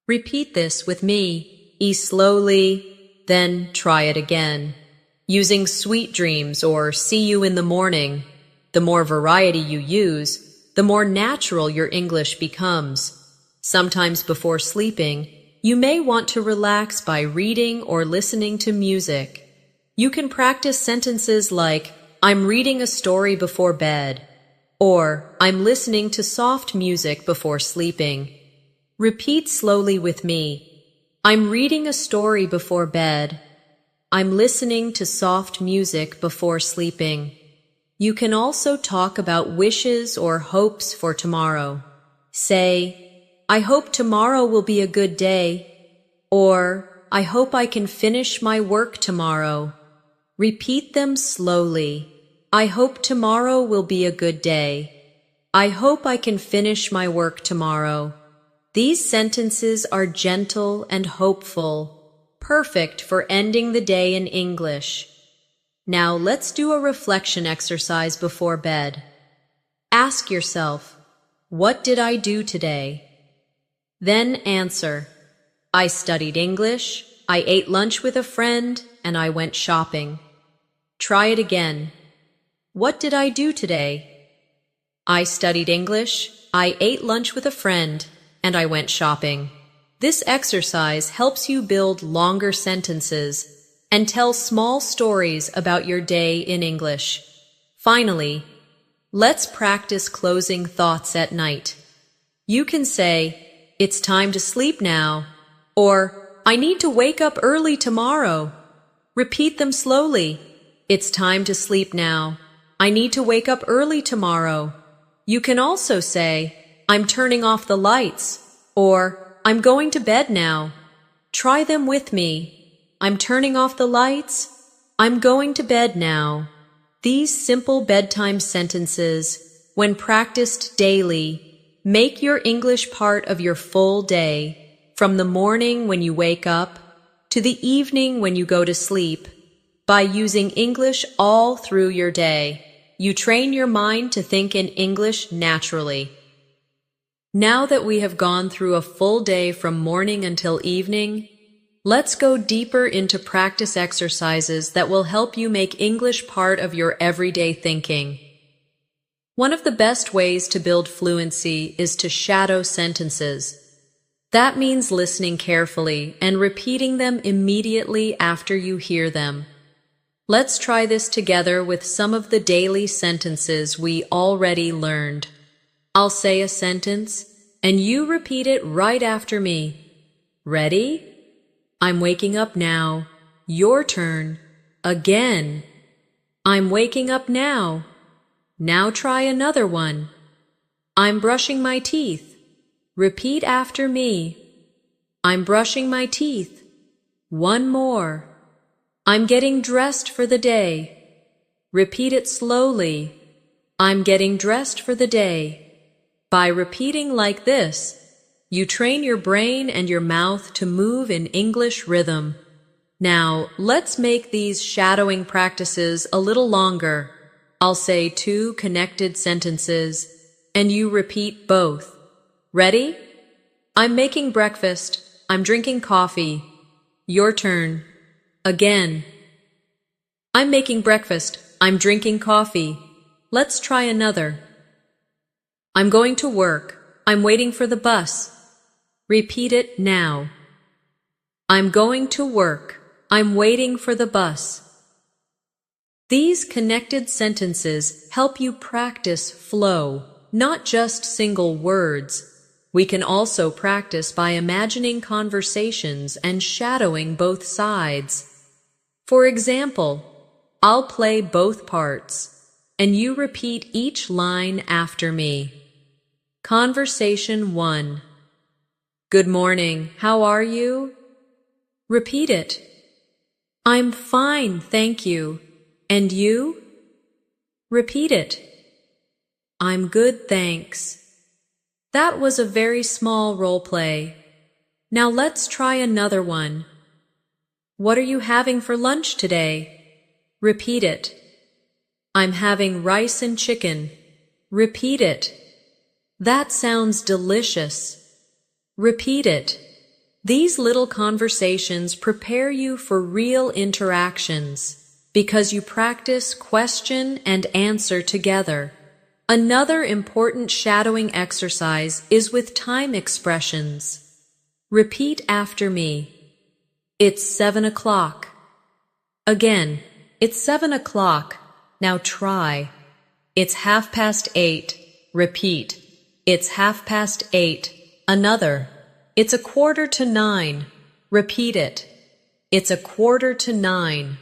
Repeat this with me. Slowly, then try it again. Using sweet dreams or see you in the morning. The more variety you use, the more natural your English becomes. Sometimes before sleeping, you may want to relax by reading or listening to music. You can practice sentences like, I'm reading a story before bed, or I'm listening to soft music before sleeping. Repeat slowly with me. I'm reading a story before bed. I'm listening to soft music before sleeping. You can also talk about wishes or hopes for tomorrow. Say, I hope tomorrow will be a good day, or I hope I can finish my work tomorrow. Repeat them slowly. I hope tomorrow will be a good day. I hope I can finish my work tomorrow. These sentences are gentle and hopeful, perfect for ending the day in English. Now let's do a reflection exercise before bed. Ask yourself, what did I do today? Then answer, I studied English, I ate lunch with a friend, and I went shopping. Try it again. What did I do today? I studied English, I ate lunch with a friend, and I went shopping. This exercise helps you build longer sentences and tell small stories about your day in English. Finally, let's practice closing thoughts at night. You can say, it's time to sleep now, or I need to wake up early tomorrow. Repeat them slowly. It's time to sleep now. I need to wake up early tomorrow. You can also say, I'm turning off the lights, or I'm going to bed now. Try them with me. I'm turning off the lights. I'm going to bed now. These simple bedtime sentences, when practiced daily, make your English part of your full day, from the morning when you wake up to the evening when you go to sleep. By using English all through your day, you train your mind to think in English naturally. Now that we have gone through a full day from morning until evening, let's go deeper into practice exercises that will help you make English part of your everyday thinking. One of the best ways to build fluency is to shadow sentences. That means listening carefully and repeating them immediately after you hear them. Let's try this together with some of the daily sentences we already learned. I'll say a sentence, and you repeat it right after me. Ready? I'm waking up now. Your turn. Again. I'm waking up now. Now try another one. I'm brushing my teeth. Repeat after me. I'm brushing my teeth. One more. I'm getting dressed for the day. Repeat it slowly. I'm getting dressed for the day. By repeating like this, you train your brain and your mouth to move in English rhythm. Now, let's make these shadowing practices a little longer. I'll say 2 connected sentences, and you repeat both. Ready? I'm making breakfast. I'm drinking coffee. Your turn. Again. I'm making breakfast. I'm drinking coffee. Let's try another. I'm going to work. I'm waiting for the bus. Repeat it now. I'm going to work. I'm waiting for the bus. These connected sentences help you practice flow, not just single words. We can also practice by imagining conversations and shadowing both sides. For example, I'll play both parts, and you repeat each line after me. Conversation 1. Good morning. How are you? Repeat it. I'm fine, thank you. And you? Repeat it. I'm good, thanks. That was a very small role play. Now let's try another one. What are you having for lunch today? Repeat it. I'm having rice and chicken. Repeat it. That sounds delicious. Repeat it. These little conversations prepare you for real interactions because you practice question and answer together. Another important shadowing exercise is with time expressions. Repeat after me. It's 7 o'clock. Again, it's 7 o'clock. Now try. It's 8:30. Repeat. It's 8:30. Another. It's 8:45. Repeat it. It's 8:45.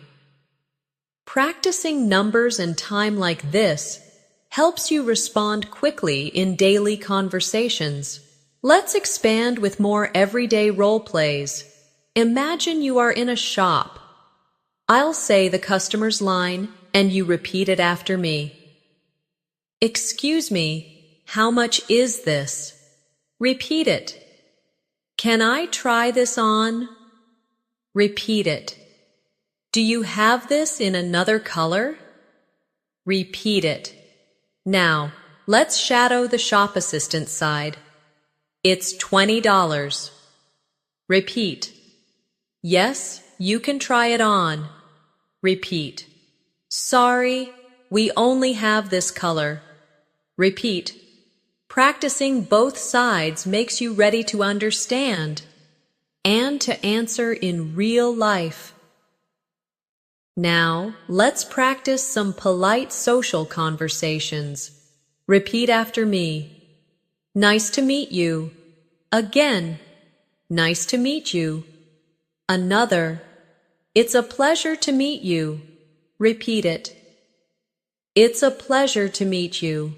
Practicing numbers and time like this helps you respond quickly in daily conversations. Let's expand with more everyday role plays. Imagine you are in a shop. I'll say the customer's line, and you repeat it after me. Excuse me, how much is this? Repeat it. Can I try this on? Repeat it. Do you have this in another color? Repeat it. Now, let's shadow the shop assistant side. It's $20. Repeat. Yes, you can try it on. Repeat. Sorry, we only have this color. Repeat. Practicing both sides makes you ready to understand and to answer in real life. Now, let's practice some polite social conversations. Repeat after me. Nice to meet you. Again. Nice to meet you. Another. It's a pleasure to meet you. Repeat it. It's a pleasure to meet you.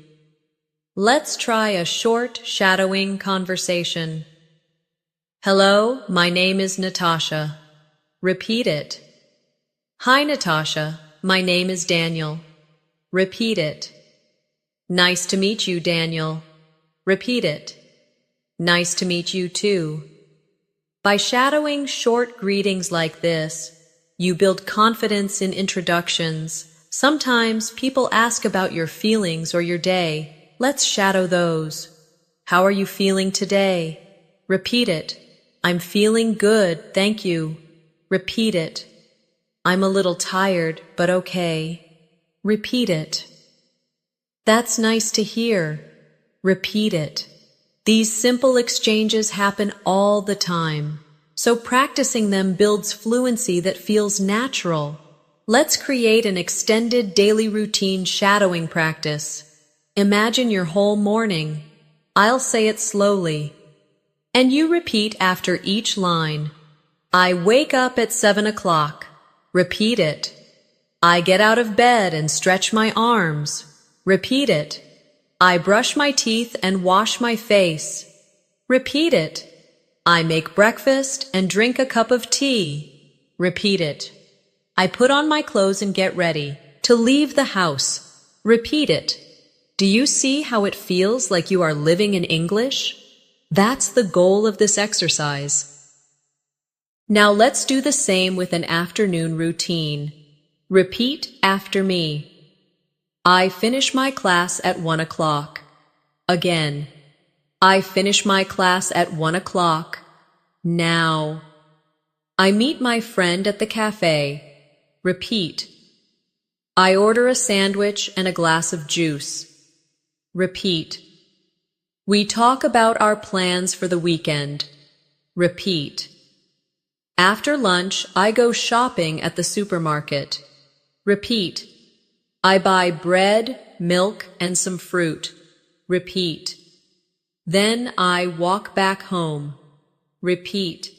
Let's try a short shadowing conversation. Hello, my name is Natasha. Repeat it. Hi, Natasha. My name is Daniel. Repeat it. Nice to meet you, Daniel. Repeat it. Nice to meet you too. By shadowing short greetings like this, you build confidence in introductions. Sometimes people ask about your feelings or your day. Let's shadow those. How are you feeling today? Repeat it. I'm feeling good, thank you. Repeat it. I'm a little tired, but okay. Repeat it. That's nice to hear. Repeat it. These simple exchanges happen all the time, so practicing them builds fluency that feels natural. let's create an extended daily routine shadowing practice. Imagine your whole morning. I'll say it slowly, and you repeat after each line. I wake up at 7 o'clock. Repeat it. I get out of bed and stretch my arms. Repeat it. I brush my teeth and wash my face. Repeat it. I make breakfast and drink a cup of tea. Repeat it. I put on my clothes and get ready to leave the house. Repeat it. Do you see how it feels like you are living in English? That's the goal of this exercise. Now let's do the same with an afternoon routine. Repeat after me. I finish my class at 1 o'clock. Again. I finish my class at 1 o'clock. Now. I meet my friend at the cafe. Repeat. I order a sandwich and a glass of juice. Repeat. We talk about our plans for the weekend. Repeat. After lunch, I go shopping at the supermarket. Repeat. I buy bread, milk, and some fruit. Repeat. Then I walk back home. Repeat.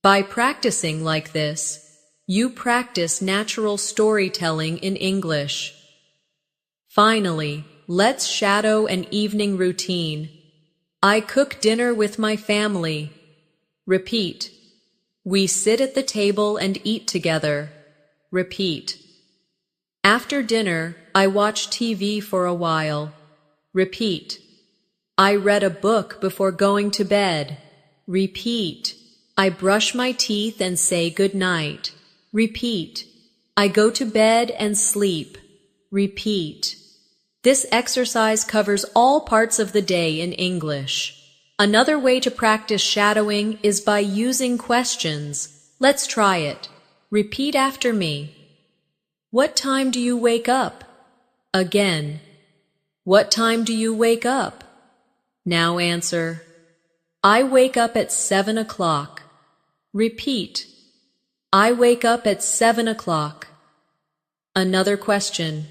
By practicing like this, you practice natural storytelling in English. Finally, let's shadow an evening routine. I cook dinner with my family. Repeat. We sit at the table and eat together. Repeat. After dinner, I watch TV for a while. Repeat. I read a book before going to bed. Repeat. I brush my teeth and say good night. Repeat. I go to bed and sleep. Repeat. This exercise covers all parts of the day in English. Another way to practice shadowing is by using questions. Let's try it. Repeat after me. What time do you wake up? Again. What time do you wake up? Now answer. I wake up at 7 o'clock. Repeat. I wake up at 7 o'clock. Another question.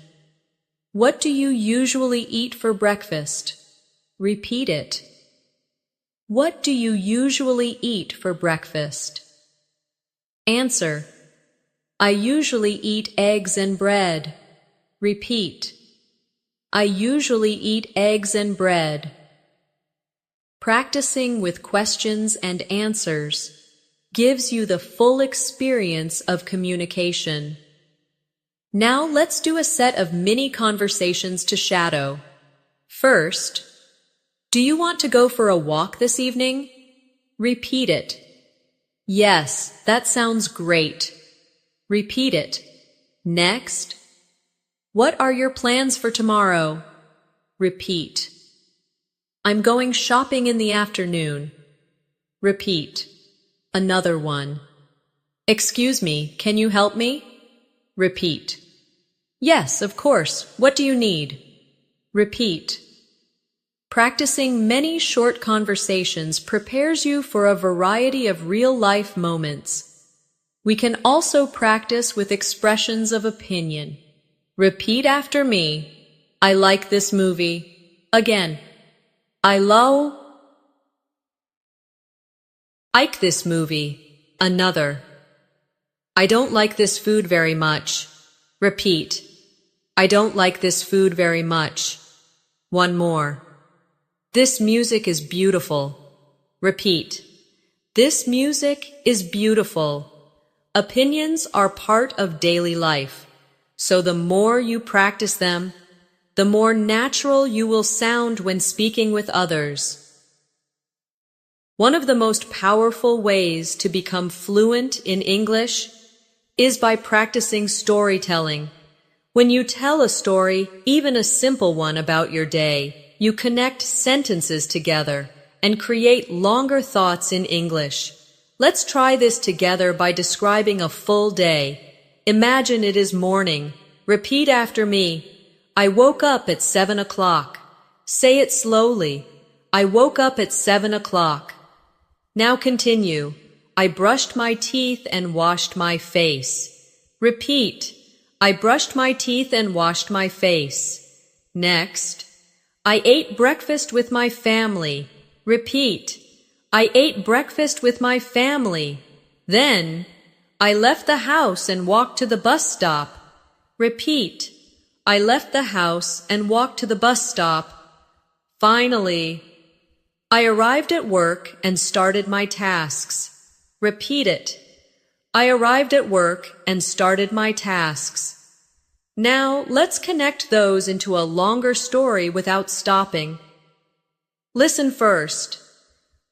What do you usually eat for breakfast? Repeat it. What do you usually eat for breakfast? Answer. I usually eat eggs and bread. Repeat. I usually eat eggs and bread. Practicing with questions and answers gives you the full experience of communication. Now let's do a set of mini conversations to shadow. First, do you want to go for a walk this evening? Repeat it. Yes, that sounds great. Repeat it. Next, what are your plans for tomorrow? Repeat. I'm going shopping in the afternoon. Repeat. Another one. Excuse me, can you help me? Repeat. Yes, of course. What do you need? Repeat. Practicing many short conversations prepares you for a variety of real-life moments. We can also practice with expressions of opinion. Repeat after me. I like this movie. Again. I like this movie. Another. I don't like this food very much. Repeat. I don't like this food very much. One more. This music is beautiful. Repeat. This music is beautiful. Opinions are part of daily life, so the more you practice them, the more natural you will sound when speaking with others. One of the most powerful ways to become fluent in English is by practicing storytelling. When you tell a story, even a simple one about your day, you connect sentences together and create longer thoughts in English. Let's try this together by describing a full day. Imagine it is morning. Repeat after me. I woke up at 7 o'clock. Say it slowly. I woke up at 7 o'clock. Now continue. I brushed my teeth and washed my face. Repeat. I brushed my teeth and washed my face. Next. I ate breakfast with my family. Repeat. I ate breakfast with my family. Then, I left the house and walked to the bus stop. Repeat. I left the house and walked to the bus stop. Finally, I arrived at work and started my tasks. Repeat it. I arrived at work and started my tasks. Now, let's connect those into a longer story without stopping. Listen first.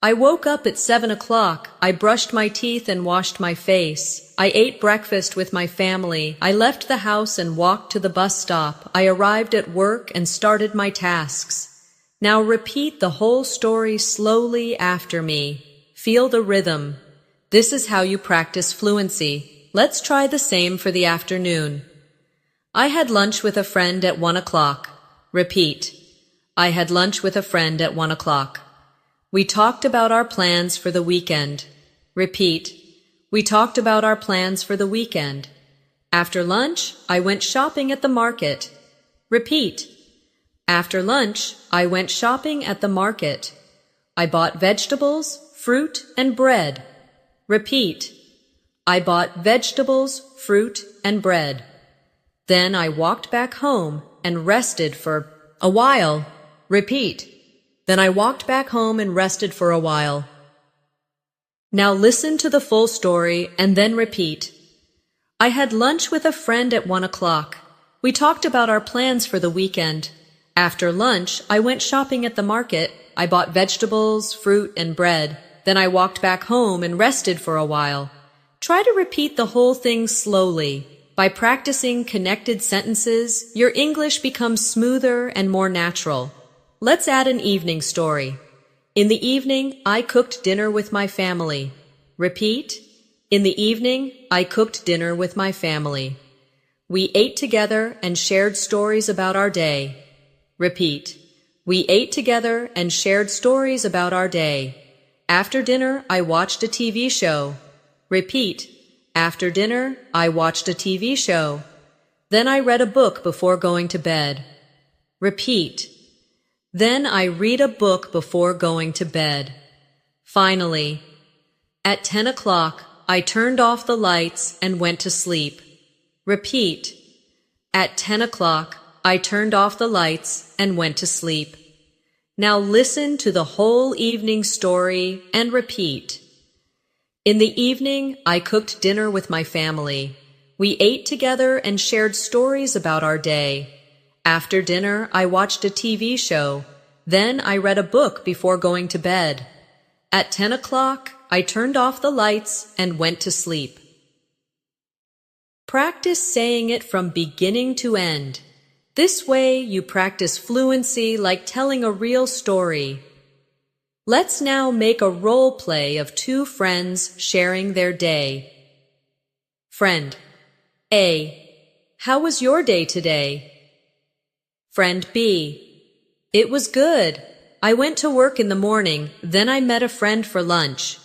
I woke up at 7 o'clock. I brushed my teeth and washed my face. I ate breakfast with my family. I left the house and walked to the bus stop. I arrived at work and started my tasks. Now repeat the whole story slowly after me. Feel the rhythm. This is how you practice fluency. Let's try the same for the afternoon. I had lunch with a friend at 1 o'clock. Repeat. I had lunch with a friend at 1 o'clock. We talked about our plans for the weekend. Repeat. We talked about our plans for the weekend. After lunch, I went shopping at the market. Repeat. After lunch, I went shopping at the market. I bought vegetables, fruit, and bread. Repeat. I bought vegetables, fruit, and bread. Then I walked back home and rested for a while. Repeat. Then I walked back home and rested for a while. Now listen to the full story and then repeat. I had lunch with a friend at 1 o'clock. We talked about our plans for the weekend. After lunch, I went shopping at the market. I bought vegetables, fruit, and bread. Then I walked back home and rested for a while. Try to repeat the whole thing slowly. By practicing connected sentences, your English becomes smoother and more natural. Let's add an evening story. In the evening, I cooked dinner with my family. Repeat. In the evening, I cooked dinner with my family. We ate together and shared stories about our day. Repeat. We ate together and shared stories about our day. After dinner, I watched a TV show. Repeat. After dinner, I watched a TV show. Then I read a book before going to bed. Repeat. Then I read a book before going to bed. Finally, at 10 o'clock, I turned off the lights and went to sleep. Repeat. At 10 o'clock, I turned off the lights and went to sleep. Now listen to the whole evening story and repeat. In the evening, I cooked dinner with my family. We ate together and shared stories about our day. After dinner, I watched a TV show. Then I read a book before going to bed. At 10 o'clock, I turned off the lights and went to sleep. Practice saying it from beginning to end. This way, you practice fluency like telling a real story. Let's now make a role play of two friends sharing their day. Friend A. How was your day today? Friend B. It was good. I went to work in the morning, then I met a friend for lunch.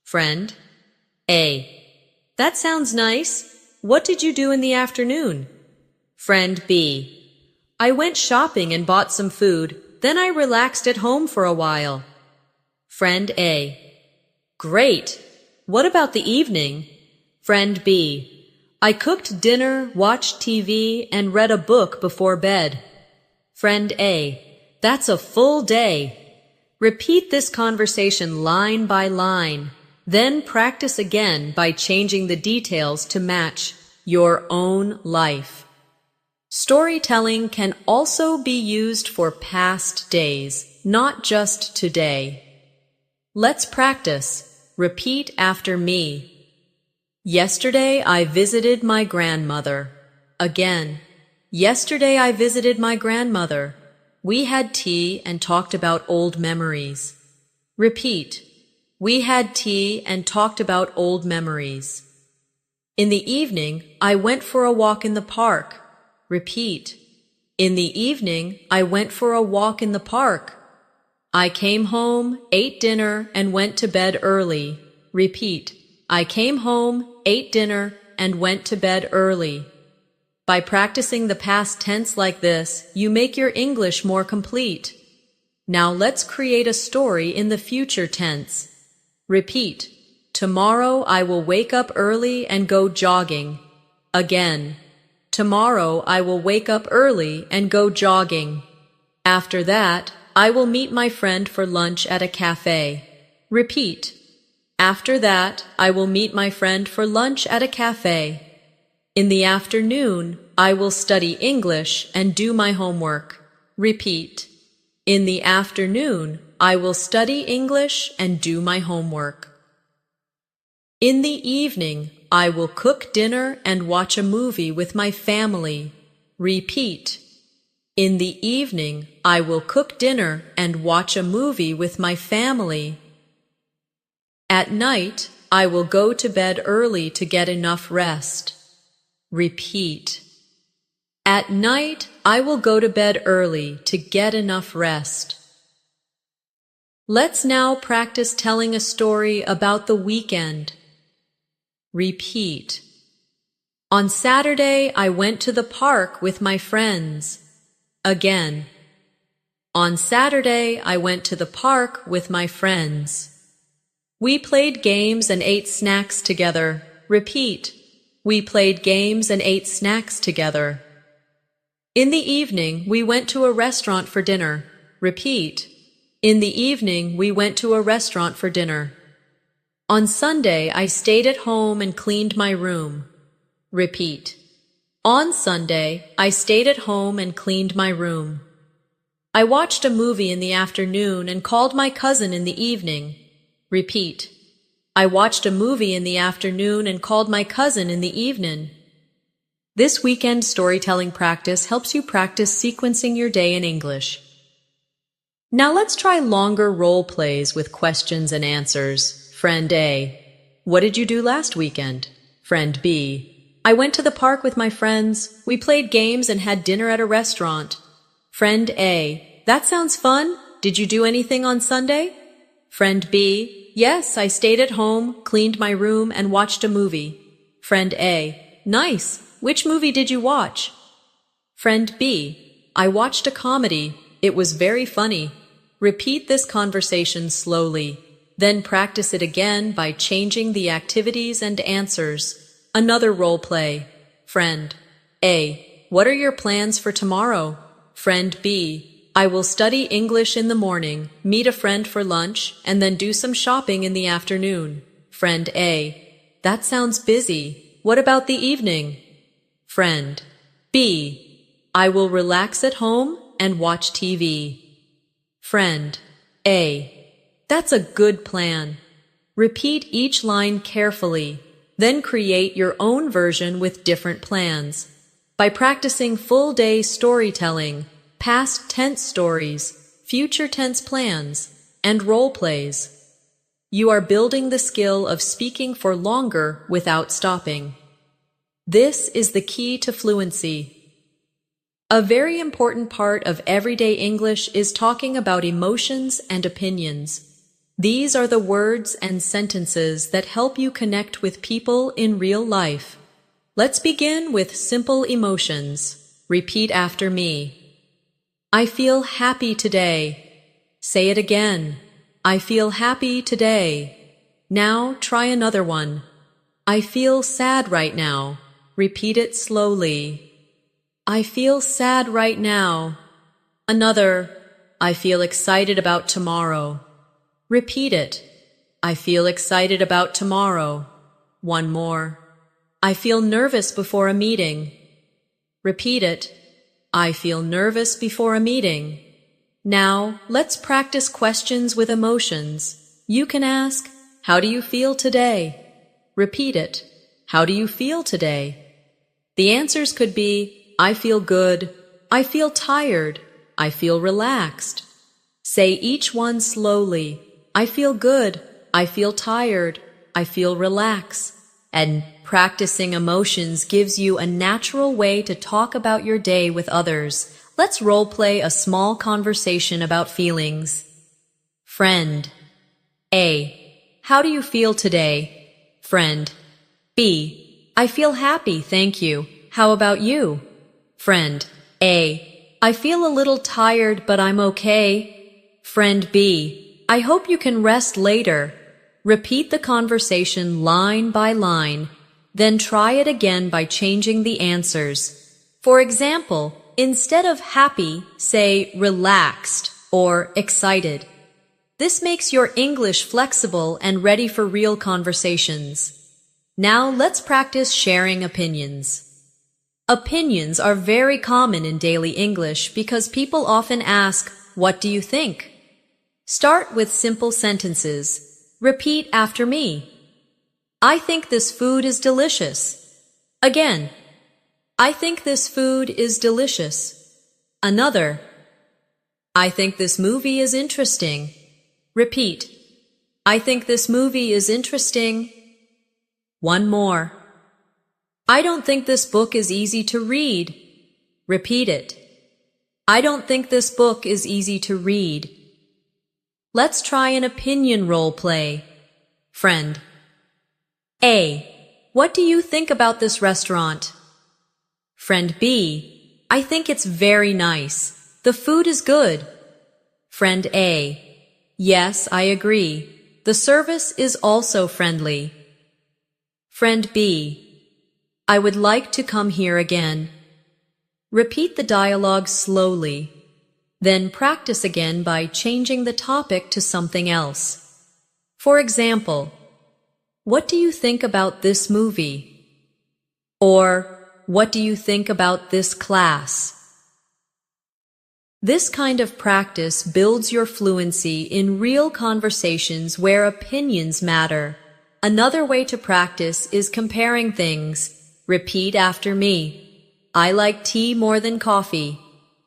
Friend A. That sounds nice. What did you do in the afternoon? Friend B. I went shopping and bought some food, then I relaxed at home for a while. Friend A. Great. What about the evening? Friend B. I cooked dinner, watched TV, and read a book before bed. Friend A. That's a full day. Repeat this conversation line by line. Then practice again by changing the details to match your own life. Storytelling can also be used for past days, not just today. Let's practice. Repeat after me. Yesterday I visited my grandmother. Again. Yesterday I visited my grandmother. We had tea and talked about old memories. Repeat. We had tea and talked about old memories. In the evening, I went for a walk in the park. Repeat. In the evening, I went for a walk in the park. I came home, ate dinner, and went to bed early. Repeat. I came home, ate dinner, and went to bed early. By practicing the past tense like this, you make your English more complete. Now let's create a story in the future tense. Repeat. Tomorrow I will wake up early and go jogging. Again. Tomorrow I will wake up early and go jogging. After that, I will meet my friend for lunch at a cafe. Repeat. After that, I will meet my friend for lunch at a cafe. In the afternoon, I will study English and do my homework. Repeat. In the afternoon, I will study English and do my homework. In the evening, I will cook dinner and watch a movie with my family. Repeat. In the evening, I will cook dinner and watch a movie with my family. At night, I will go to bed early to get enough rest. Repeat. At night, I will go to bed early to get enough rest. Let's now practice telling a story about the weekend. Repeat. On Saturday, I went to the park with my friends. Again. On Saturday, I went to the park with my friends. We played games and ate snacks together. Repeat. We played games and ate snacks together. In the evening, we went to a restaurant for dinner. Repeat. In the evening, we went to a restaurant for dinner. On Sunday, I stayed at home and cleaned my room. Repeat. On Sunday, I stayed at home and cleaned my room. I watched a movie in the afternoon and called my cousin in the evening. Repeat. I watched a movie in the afternoon and called my cousin in the evening. This weekend storytelling practice helps you practice sequencing your day in English. Now let's try longer role plays with questions and answers. Friend A. What did you do last weekend? Friend B. I went to the park with my friends. We played games and had dinner at a restaurant. Friend A. That sounds fun. Did you do anything on Sunday? Friend B. Yes, I stayed at home, cleaned my room, and watched a movie. Friend A. Nice. Which movie did you watch? Friend B. I watched a comedy. It was very funny. Repeat this conversation slowly. Then practice it again by changing the activities and answers. Another role play. Friend A. What are your plans for tomorrow? Friend B. I will study English in the morning, meet a friend for lunch, and then do some shopping in the afternoon. Friend A. That sounds busy. What about the evening? Friend B. I will relax at home and watch TV. Friend A. That's a good plan. Repeat each line carefully, then create your own version with different plans. By practicing full-day storytelling, past tense stories, future tense plans, and role plays, you are building the skill of speaking for longer without stopping. This is the key to fluency. A very important part of everyday English is talking about emotions and opinions. These are the words and sentences that help you connect with people in real life. Let's begin with simple emotions. Repeat after me. I feel happy today. Say it again. I feel happy today. Now try another one. I feel sad right now. Repeat it slowly. I feel sad right now. Another. I feel excited about tomorrow. Repeat it. I feel excited about tomorrow. One more. I feel nervous before a meeting. Repeat it. I feel nervous before a meeting. Now, let's practice questions with emotions. You can ask, how do you feel today? Repeat it. How do you feel today? The answers could be, I feel good, I feel tired, I feel relaxed. Say each one slowly. I feel good, I feel tired, I feel relaxed. And practicing emotions gives you a natural way to talk about your day with others. Let's role play a small conversation about feelings. Friend A. How do you feel today? Friend B. I feel happy, thank you. How about you? Friend A. I feel a little tired, but I'm okay. Friend B. I hope you can rest later. Repeat the conversation line by line, then try it again by changing the answers. For example, instead of happy, say relaxed or excited. This makes your English flexible and ready for real conversations. Now let's practice sharing opinions. Opinions are very common in daily English because people often ask, "What do you think?" Start with simple sentences. Repeat after me. I think this food is delicious. Again, I think this food is delicious. Another, I think this movie is interesting. Repeat. I think this movie is interesting. One more. I don't think this book is easy to read. Repeat it. I don't think this book is easy to read. Let's try an opinion role play. Friend A. What do you think about this restaurant? Friend B. I think it's very nice. The food is good. Friend A. Yes, I agree. The service is also friendly. Friend B. I would like to come here again. Repeat the dialogue slowly. Then practice again by changing the topic to something else. For example, what do you think about this movie? Or, what do you think about this class? This kind of practice builds your fluency in real conversations where opinions matter. Another way to practice is comparing things. Repeat after me. I like tea more than coffee.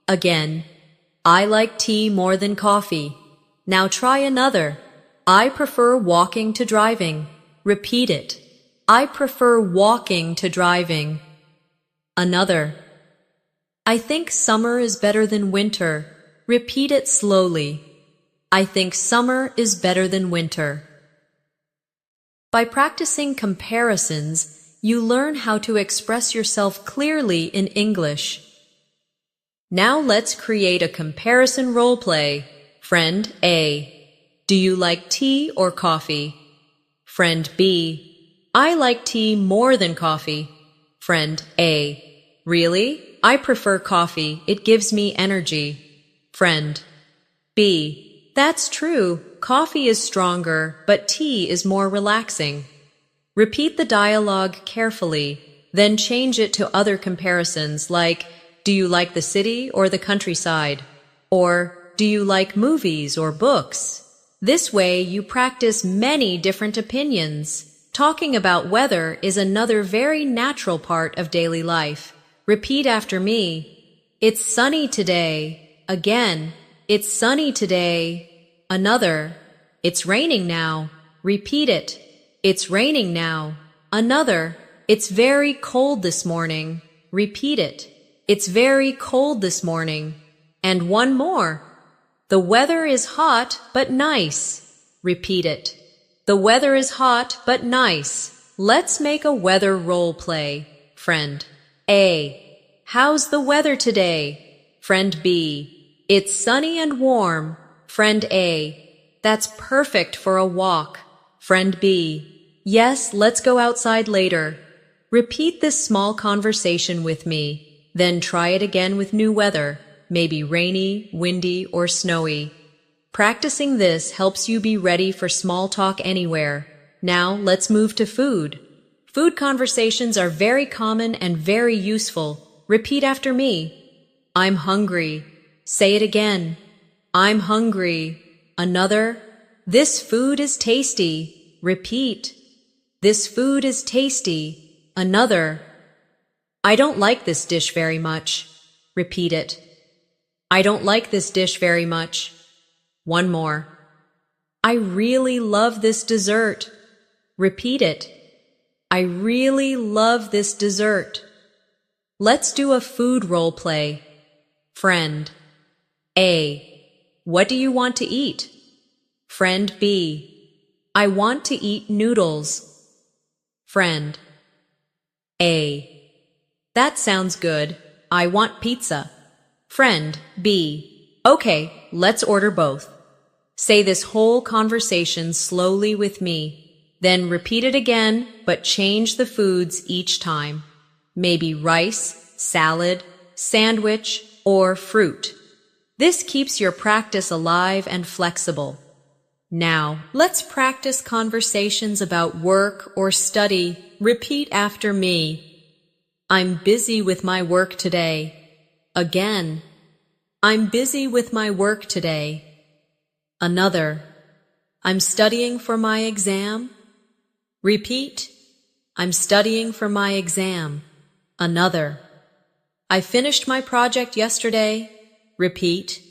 Again, I like tea more than coffee. Now try another. I prefer walking to driving. Repeat it. I prefer walking to driving. Another. I think summer is better than winter. Repeat it slowly. I think summer is better than winter. By practicing comparisons, you learn how to express yourself clearly in English. Now let's create a comparison role play. Friend A. Do you like tea or coffee? Friend B. I like tea more than coffee. Friend A. Really? I prefer coffee. It gives me energy. Friend B. That's true. Coffee is stronger, but tea is more relaxing. Repeat the dialogue carefully, then change it to other comparisons like, do you like the city or the countryside? Or, do you like movies or books? This way you practice many different opinions. Talking about weather is another very natural part of daily life. Repeat after me. It's sunny today. Again, it's sunny today. Another, it's raining now. Repeat it. It's raining now. Another, it's very cold this morning. Repeat it. It's very cold this morning. And one more. The weather is hot but nice. Repeat it. The weather is hot but nice. Let's make a weather role play. Friend A. How's the weather today? Friend B. It's sunny and warm. Friend A. That's perfect for a walk. Friend B. Yes, let's go outside later. Repeat this small conversation with me. Then try it again with new weather, maybe rainy, windy, or snowy. Practicing this helps you be ready for small talk anywhere. Now let's move to food. Food conversations are very common and very useful. Repeat after me. I'm hungry. Say it again. I'm hungry. Another. This food is tasty. Repeat. This food is tasty. Another. I don't like this dish very much. Repeat it. I don't like this dish very much. One more. I really love this dessert. Repeat it. I really love this dessert. Let's do a food role play. Friend A. What do you want to eat? Friend B. I want to eat noodles. Friend A. That sounds good. I want pizza. Friend B. Okay, let's order both. Say this whole conversation slowly with me. Then repeat it again, but change the foods each time. Maybe rice, salad, sandwich, or fruit. This keeps your practice alive and flexible. Now, let's practice conversations about work or study. Repeat after me. I'm busy with my work today. Again. I'm busy with my work today. Another. I'm studying for my exam. Repeat. I'm studying for my exam. Another. I finished my project yesterday. Repeat.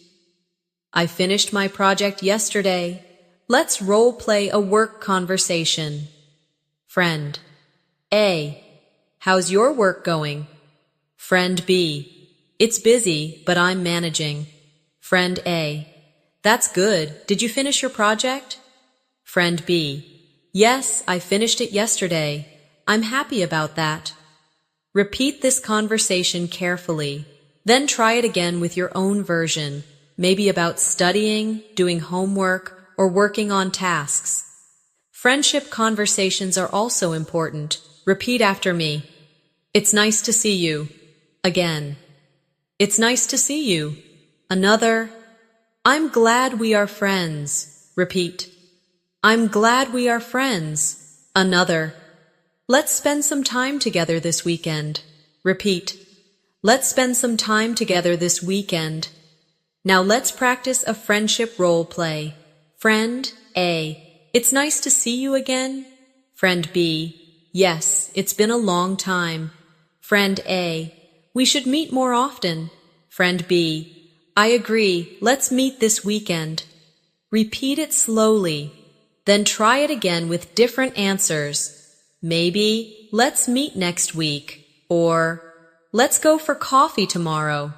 I finished my project yesterday. Let's role play a work conversation. Friend A. How's your work going? Friend B. It's busy, but I'm managing. Friend A. That's good. Did you finish your project? Friend B. Yes, I finished it yesterday. I'm happy about that. Repeat this conversation carefully. Then try it again with your own version, maybe about studying, doing homework, or working on tasks. Friendship conversations are also important. Repeat after me. It's nice to see you. Again. It's nice to see you. Another. I'm glad we are friends. Repeat. I'm glad we are friends. Another. Let's spend some time together this weekend. Repeat. Let's spend some time together this weekend. Now let's practice a friendship role play. Friend A. It's nice to see you again. Friend B. Yes, it's been a long time. Friend A. We should meet more often. Friend B. I agree. Let's meet this weekend. Repeat it slowly. Then try it again with different answers. Maybe, let's meet next week, or let's go for coffee tomorrow.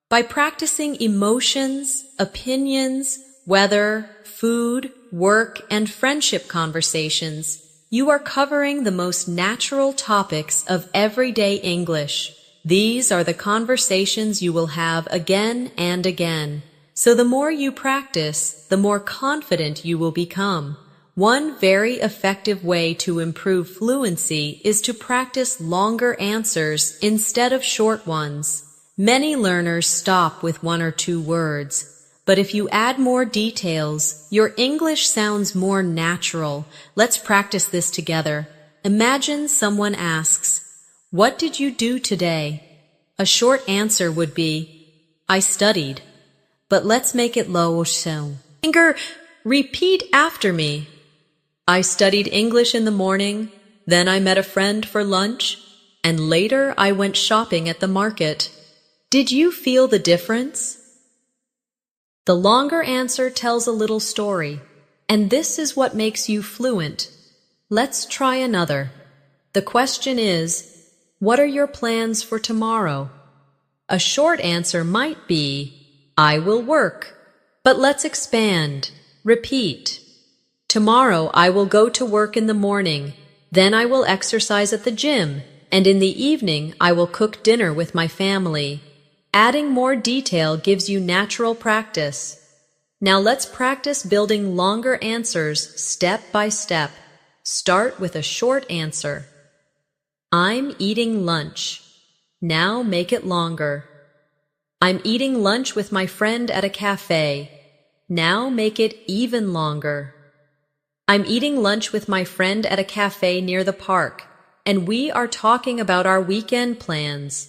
By practicing emotions, opinions, weather, food, work, and friendship conversations, you are covering the most natural topics of everyday English. These are the conversations you will have again and again. So the more you practice, the more confident you will become. One very effective way to improve fluency is to practice longer answers instead of short ones. Many learners stop with 1 or 2 words, but if you add more details, your English sounds more natural. Let's practice this together. Imagine someone asks, "What did you do today?" A short answer would be, "I studied." But let's make it low so. Repeat after me. I studied English in the morning, then I met a friend for lunch, and later I went shopping at the market. Did you feel the difference? The longer answer tells a little story, and this is what makes you fluent. Let's try another. The question is, what are your plans for tomorrow? A short answer might be, I will work. But let's expand. Repeat. Tomorrow I will go to work in the morning, then I will exercise at the gym, and in the evening I will cook dinner with my family. Adding more detail gives you natural practice. Now let's practice building longer answers step by step. Start with a short answer. I'm eating lunch. Now make it longer. I'm eating lunch with my friend at a cafe. Now make it even longer. I'm eating lunch with my friend at a cafe near the park, and we are talking about our weekend plans.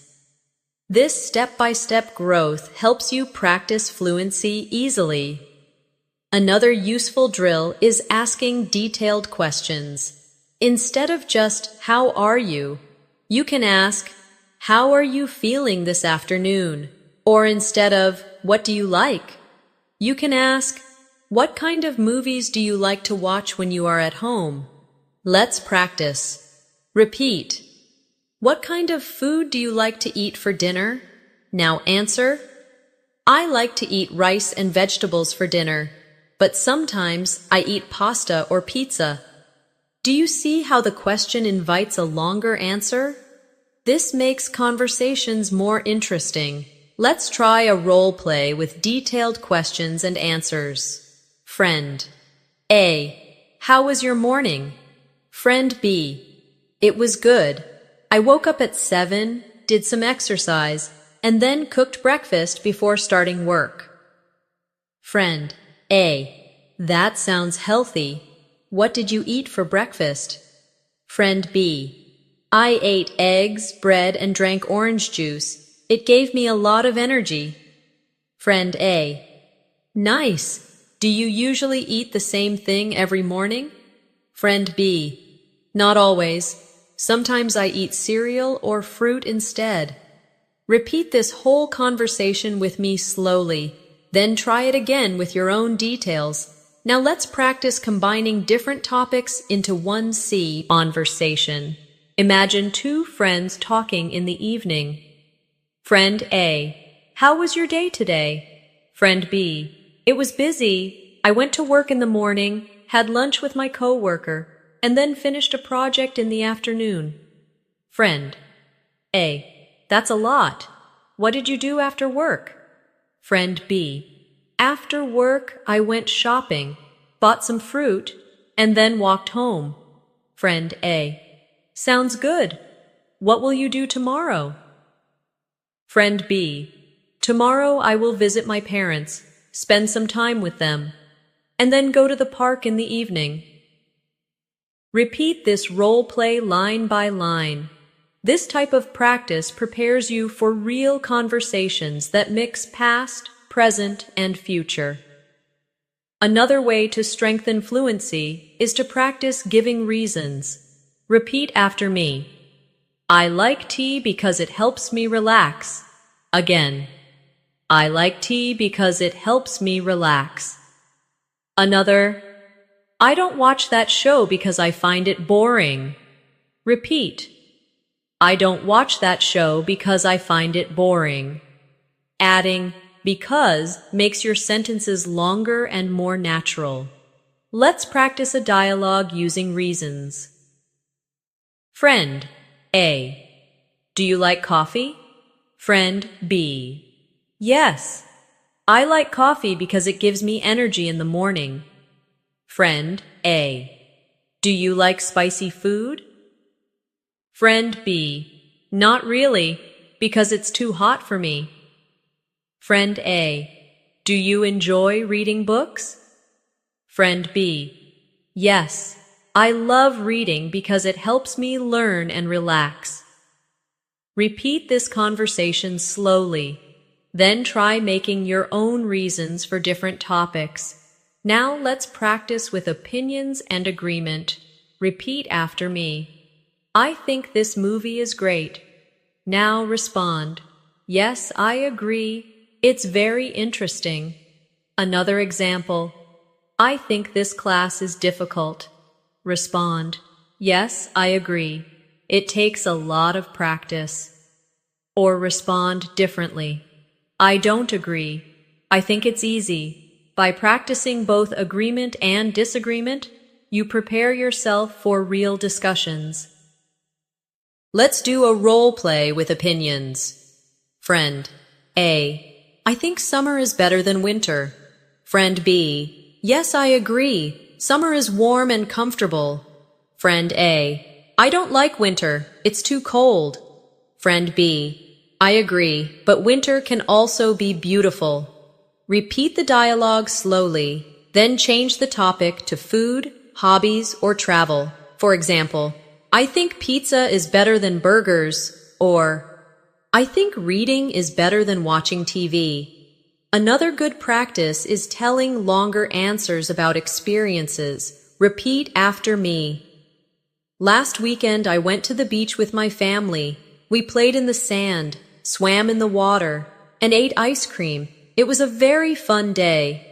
This step-by-step growth helps you practice fluency easily. Another useful drill is asking detailed questions. Instead of just, "How are you?" you can ask, "How are you feeling this afternoon?" Or instead of, "What do you like?" you can ask, "What kind of movies do you like to watch when you are at home?" Let's practice. Repeat. What kind of food do you like to eat for dinner? Now answer. I like to eat rice and vegetables for dinner, but sometimes I eat pasta or pizza. Do you see how the question invites a longer answer? This makes conversations more interesting. Let's try a role play with detailed questions and answers. Friend A. How was your morning? Friend B. It was good. I woke up at 7, did some exercise, and then cooked breakfast before starting work. Friend A. That sounds healthy. What did you eat for breakfast? Friend B. I ate eggs, bread, and drank orange juice. It gave me a lot of energy. Friend A. Nice. Do you usually eat the same thing every morning? Friend B. Not always. Sometimes I eat cereal or fruit instead. Repeat this whole conversation with me slowly, then try it again with your own details. Now let's practice combining different topics into one conversation. Imagine two friends talking in the evening. Friend A. How was your day today? Friend B. It was busy. I went to work in the morning, had lunch with my coworker, and then finished a project in the afternoon. Friend A. That's a lot. What did you do after work? Friend B. After work, I went shopping, bought some fruit, and then walked home. Friend A. Sounds good. What will you do tomorrow? Friend B. Tomorrow I will visit my parents, spend some time with them, and then go to the park in the evening. Repeat this role play line by line. This type of practice prepares you for real conversations that mix past, present, and future. Another way to strengthen fluency is to practice giving reasons. Repeat after me. I like tea because it helps me relax. Again. I like tea because it helps me relax. Another. I don't watch that show because I find it boring. Repeat. I don't watch that show because I find it boring. Adding because makes your sentences longer and more natural. Let's practice a dialogue using reasons. Friend A. Do you like coffee? Friend B. Yes. I like coffee because it gives me energy in the morning. Friend A. Do you like spicy food? Friend B. Not really, because it's too hot for me. Friend A. Do you enjoy reading books? Friend B. Yes, I love reading because it helps me learn and relax. Repeat this conversation slowly, then try making your own reasons for different topics. Now let's practice with opinions and agreement. Repeat after me. I think this movie is great. Now respond. Yes, I agree. It's very interesting. Another example. I think this class is difficult. Respond. Yes, I agree. It takes a lot of practice. Or respond differently. I don't agree. I think it's easy. By practicing both agreement and disagreement, you prepare yourself for real discussions. Let's do a role play with opinions. Friend A. I think summer is better than winter. Friend B. Yes, I agree. Summer is warm and comfortable. Friend A. I don't like winter. It's too cold. Friend B. I agree, but winter can also be beautiful. Repeat the dialogue slowly, then change the topic to food, hobbies, or travel. For example, I think pizza is better than burgers, or I think reading is better than watching TV. Another good practice is telling longer answers about experiences. Repeat after me. Last weekend I went to the beach with my family. We played in the sand, swam in the water, and ate ice cream. It was a very fun day.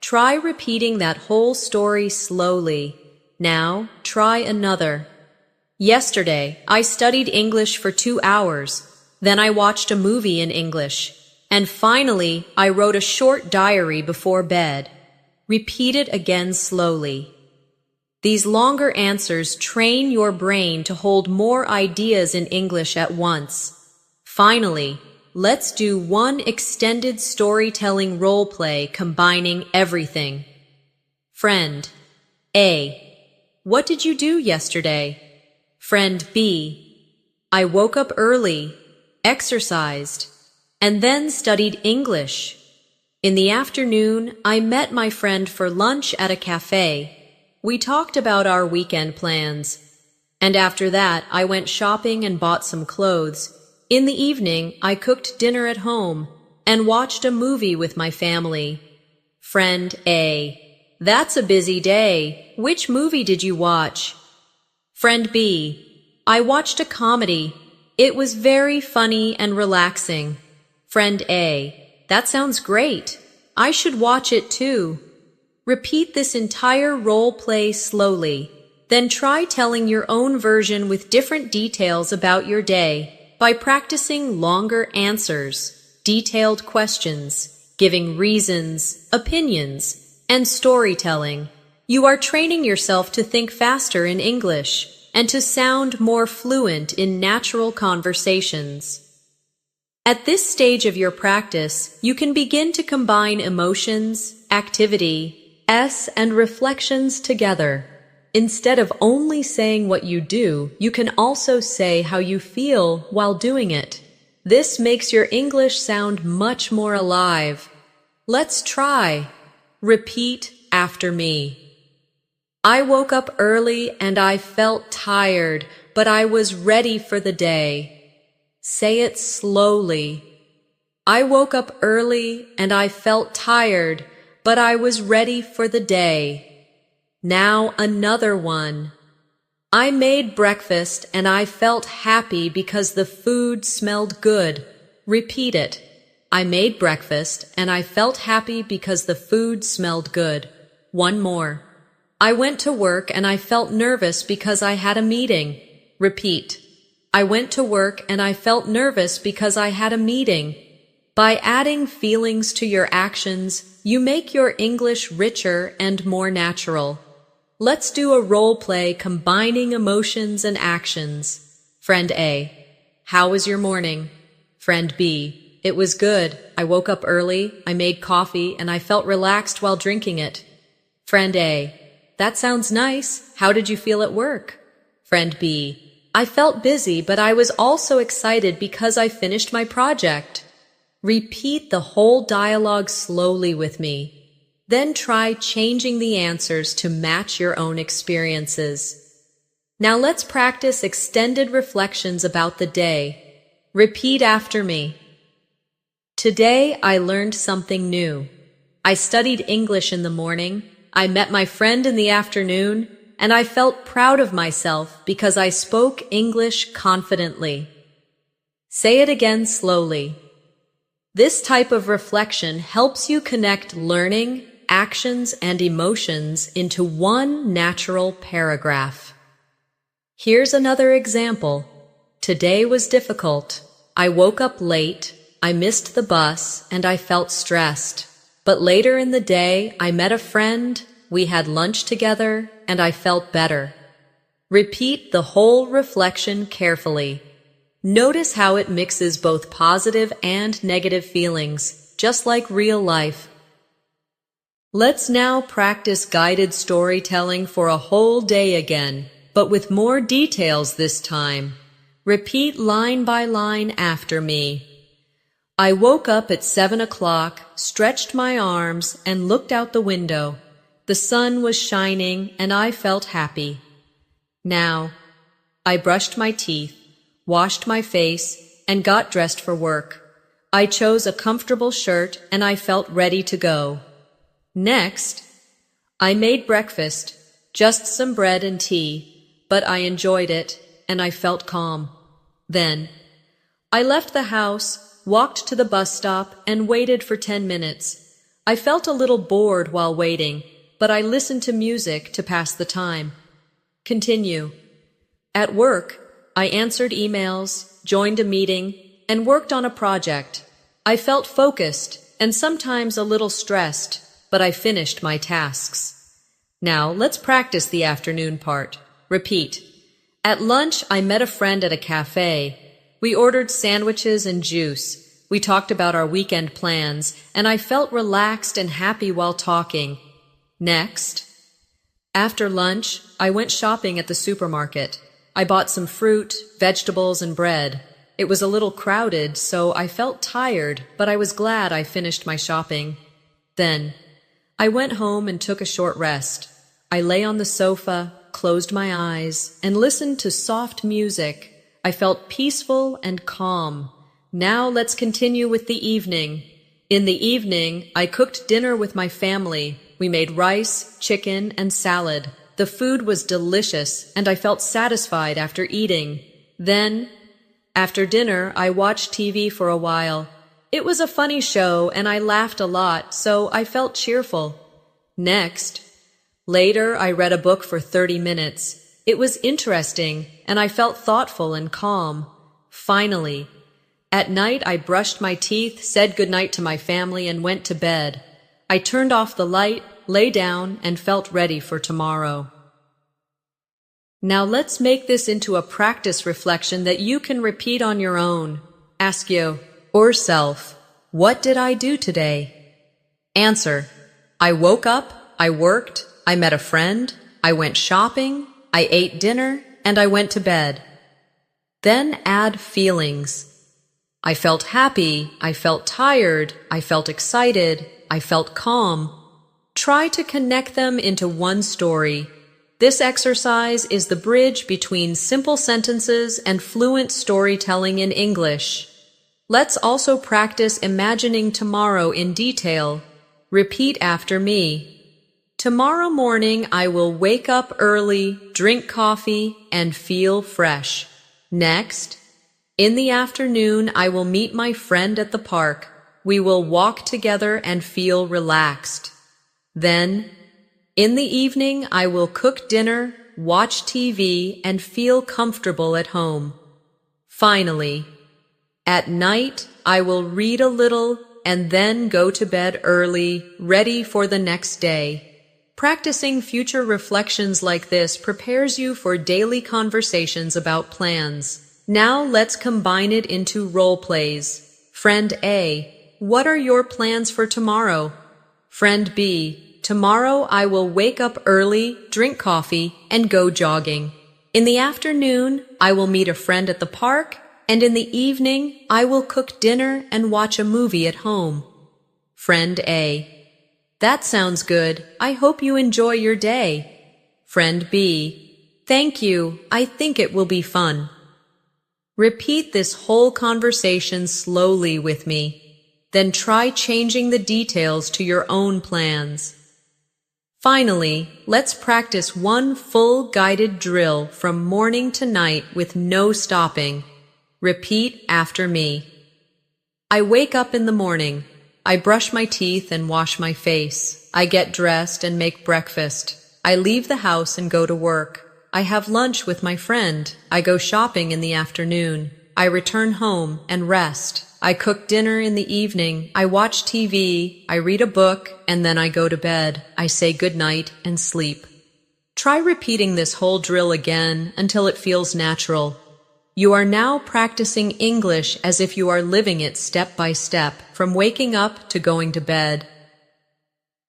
Try repeating that whole story slowly. Now, try another. Yesterday, I studied English for 2 hours. Then I watched a movie in English. And finally, I wrote a short diary before bed. Repeat it again slowly. These longer answers train your brain to hold more ideas in English at once. Finally, let's do one extended storytelling role play combining everything. Friend A. What did you do yesterday? Friend B. I woke up early, exercised, and then studied English. In the afternoon, I met my friend for lunch at a cafe. We talked about our weekend plans. And after that, I went shopping and bought some clothes. In the evening, I cooked dinner at home and watched a movie with my family. Friend A. That's a busy day. Which movie did you watch? Friend B. I watched a comedy. It was very funny and relaxing. Friend A. That sounds great. I should watch it too. Repeat this entire role play slowly. Then try telling your own version with different details about your day by practicing longer answers, detailed questions, giving reasons, opinions, and storytelling. You are training yourself to think faster in English and to sound more fluent in natural conversations. At this stage of your practice, you can begin to combine emotions, activity, and reflections together. Instead of only saying what you do, you can also say how you feel while doing it. This makes your English sound much more alive. Let's try. Repeat after me. I woke up early and I felt tired, but I was ready for the day. Say it slowly. I woke up early and I felt tired, but I was ready for the day. Now another one. I made breakfast and I felt happy because the food smelled good. Repeat it. I made breakfast and I felt happy because the food smelled good. One more. I went to work and I felt nervous because I had a meeting. Repeat. I went to work and I felt nervous because I had a meeting. By adding feelings to your actions, you make your English richer and more natural. Let's do a role play combining emotions and actions. Friend A. How was your morning? Friend B. It was good. I woke up early, I made coffee, and I felt relaxed while drinking it. Friend A. That sounds nice. How did you feel at work? Friend B. I felt busy, but I was also excited because I finished my project. Repeat the whole dialogue slowly with me. Then try changing the answers to match your own experiences. Now let's practice extended reflections about the day. Repeat after me. Today I learned something new. I studied English in the morning, I met my friend in the afternoon, and I felt proud of myself because I spoke English confidently. Say it again slowly. This type of reflection helps you connect learning, actions, and emotions into one natural paragraph. Here's another example. Today was difficult. I woke up late, I missed the bus, and I felt stressed. But later in the day, I met a friend, we had lunch together, and I felt better. Repeat the whole reflection carefully. Notice how it mixes both positive and negative feelings, just like real life. Let's now practice guided storytelling for a whole day again, but with more details this time. Repeat line by line after me. I woke up at 7 o'clock, stretched my arms, and looked out the window. The sun was shining, and I felt happy. Now, I brushed my teeth, washed my face, and got dressed for work. I chose a comfortable shirt and I felt ready to go. Next, I made breakfast, just some bread and tea, but I enjoyed it and I felt calm. Then, I left the house, walked to the bus stop, and waited for 10 minutes. I felt a little bored while waiting, but I listened to music to pass the time. Continue. At work, I answered emails, joined a meeting, and worked on a project. I felt focused and sometimes a little stressed, but I finished my tasks. Now, let's practice the afternoon part. Repeat. At lunch, I met a friend at a cafe. We ordered sandwiches and juice. We talked about our weekend plans, and I felt relaxed and happy while talking. Next. After lunch, I went shopping at the supermarket. I bought some fruit, vegetables, and bread. It was a little crowded, so I felt tired, but I was glad I finished my shopping. Then, I went home and took a short rest. I lay on the sofa, closed my eyes, and listened to soft music. I felt peaceful and calm. Now let's continue with the evening. In the evening, I cooked dinner with my family. We made rice, chicken, and salad. The food was delicious, and I felt satisfied after eating. Then, after dinner, I watched TV for a while. It was a funny show, and I laughed a lot, so I felt cheerful. Next, later I read a book for 30 minutes. It was interesting, and I felt thoughtful and calm. Finally, at night I brushed my teeth, said goodnight to my family, and went to bed. I turned off the light, lay down, and felt ready for tomorrow. Now let's make this into a practice reflection that you can repeat on your own. Ask yourself, what did I do today? Answer, I woke up, I worked, I met a friend, I went shopping, I ate dinner, and I went to bed. Then add feelings. I felt happy, I felt tired, I felt excited, I felt calm. Try to connect them into one story. This exercise is the bridge between simple sentences and fluent storytelling in English. Let's also practice imagining tomorrow in detail. Repeat after me. Tomorrow morning I will wake up early, drink coffee, and feel fresh. Next, in the afternoon I will meet my friend at the park. We will walk together and feel relaxed. Then, in the evening I will cook dinner, watch TV, and feel comfortable at home. Finally, at night I will read a little and then go to bed early, ready for the next day. Practicing future reflections like this prepares you for daily conversations about plans. Now let's combine it into role plays. Friend A, what are your plans for tomorrow? Friend B, tomorrow I will wake up early, drink coffee, and go jogging. In the afternoon, I will meet a friend at the park, and in the evening, I will cook dinner and watch a movie at home. Friend A, that sounds good. I hope you enjoy your day. Friend B, thank you. I think it will be fun. Repeat this whole conversation slowly with me. Then try changing the details to your own plans. Finally, let's practice one full guided drill from morning to night with no stopping. Repeat after me. I wake up in the morning. I brush my teeth and wash my face. I get dressed and make breakfast. I leave the house and go to work. I have lunch with my friend. I go shopping in the afternoon. I return home and rest. I cook dinner in the evening. I watch TV. I read a book, and then I go to bed. I say goodnight and sleep. Try repeating this whole drill again until it feels natural. You are now practicing English as if you are living it step by step, from waking up to going to bed.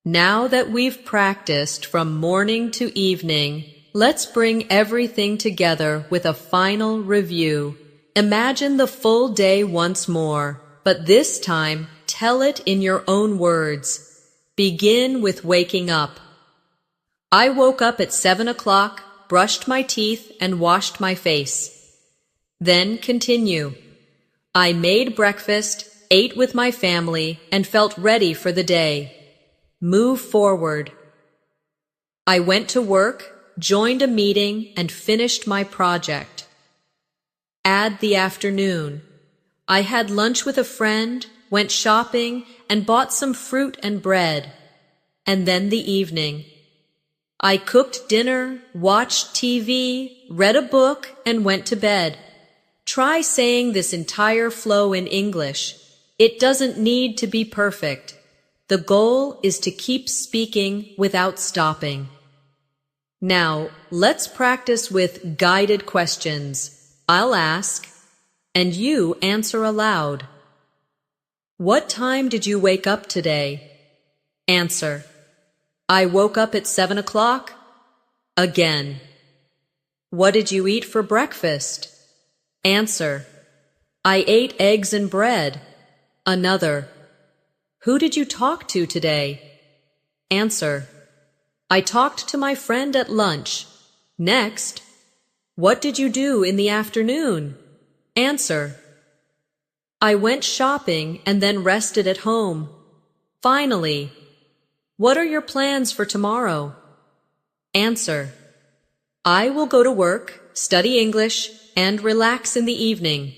Now that we've practiced from morning to evening, let's bring everything together with a final review. Imagine the full day once more, but this time tell it in your own words. Begin with waking up. I woke up at 7 o'clock, brushed my teeth, and washed my face. Then continue. I made breakfast, ate with my family, and felt ready for the day. Move forward. I went to work, joined a meeting, and finished my project. Add the afternoon. I had lunch with a friend, went shopping, and bought some fruit and bread. And then the evening. I cooked dinner, watched TV, read a book, and went to bed. Try saying this entire flow in English. It doesn't need to be perfect. The goal is to keep speaking without stopping. Now, let's practice with guided questions. I'll ask, and you answer aloud. What time did you wake up today? Answer. I woke up at 7 o'clock. Again. What did you eat for breakfast? Answer. I ate eggs and bread. Another. Who did you talk to today? Answer. I talked to my friend at lunch. Next. What did you do in the afternoon? Answer. I went shopping and then rested at home. Finally. What are your plans for tomorrow? Answer. I will go to work, study English, and relax in the evening.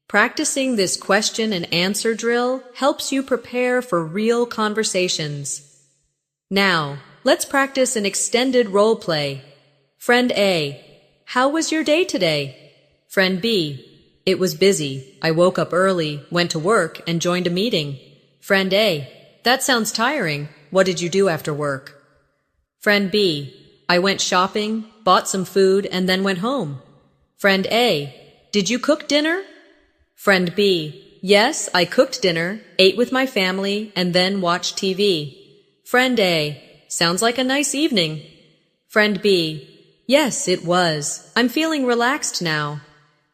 Practicing this question and answer drill helps you prepare for real conversations. Now, let's practice an extended role play. Friend A. How was your day today? Friend B. It was busy. I woke up early, went to work, and joined a meeting. Friend A. That sounds tiring. What did you do after work? Friend B. I went shopping, bought some food, and then went home. Friend A. Did you cook dinner? Friend B. Yes, I cooked dinner, ate with my family, and then watched TV. Friend A. Sounds like a nice evening. Friend B. Yes, it was. I'm feeling relaxed now.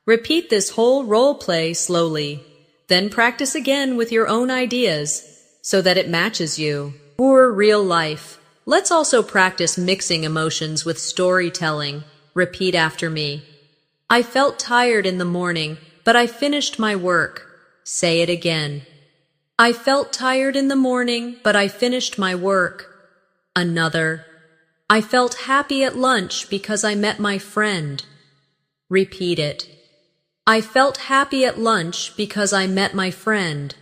Repeat this whole role play slowly. Then practice again with your own ideas so that it matches you. For real life. Let's also practice mixing emotions with storytelling. Repeat after me. I felt tired in the morning, but I finished my work. Say it again. I felt tired in the morning, but I finished my work. Another. I felt happy at lunch because I met my friend. Repeat it. I felt happy at lunch because I met my friend.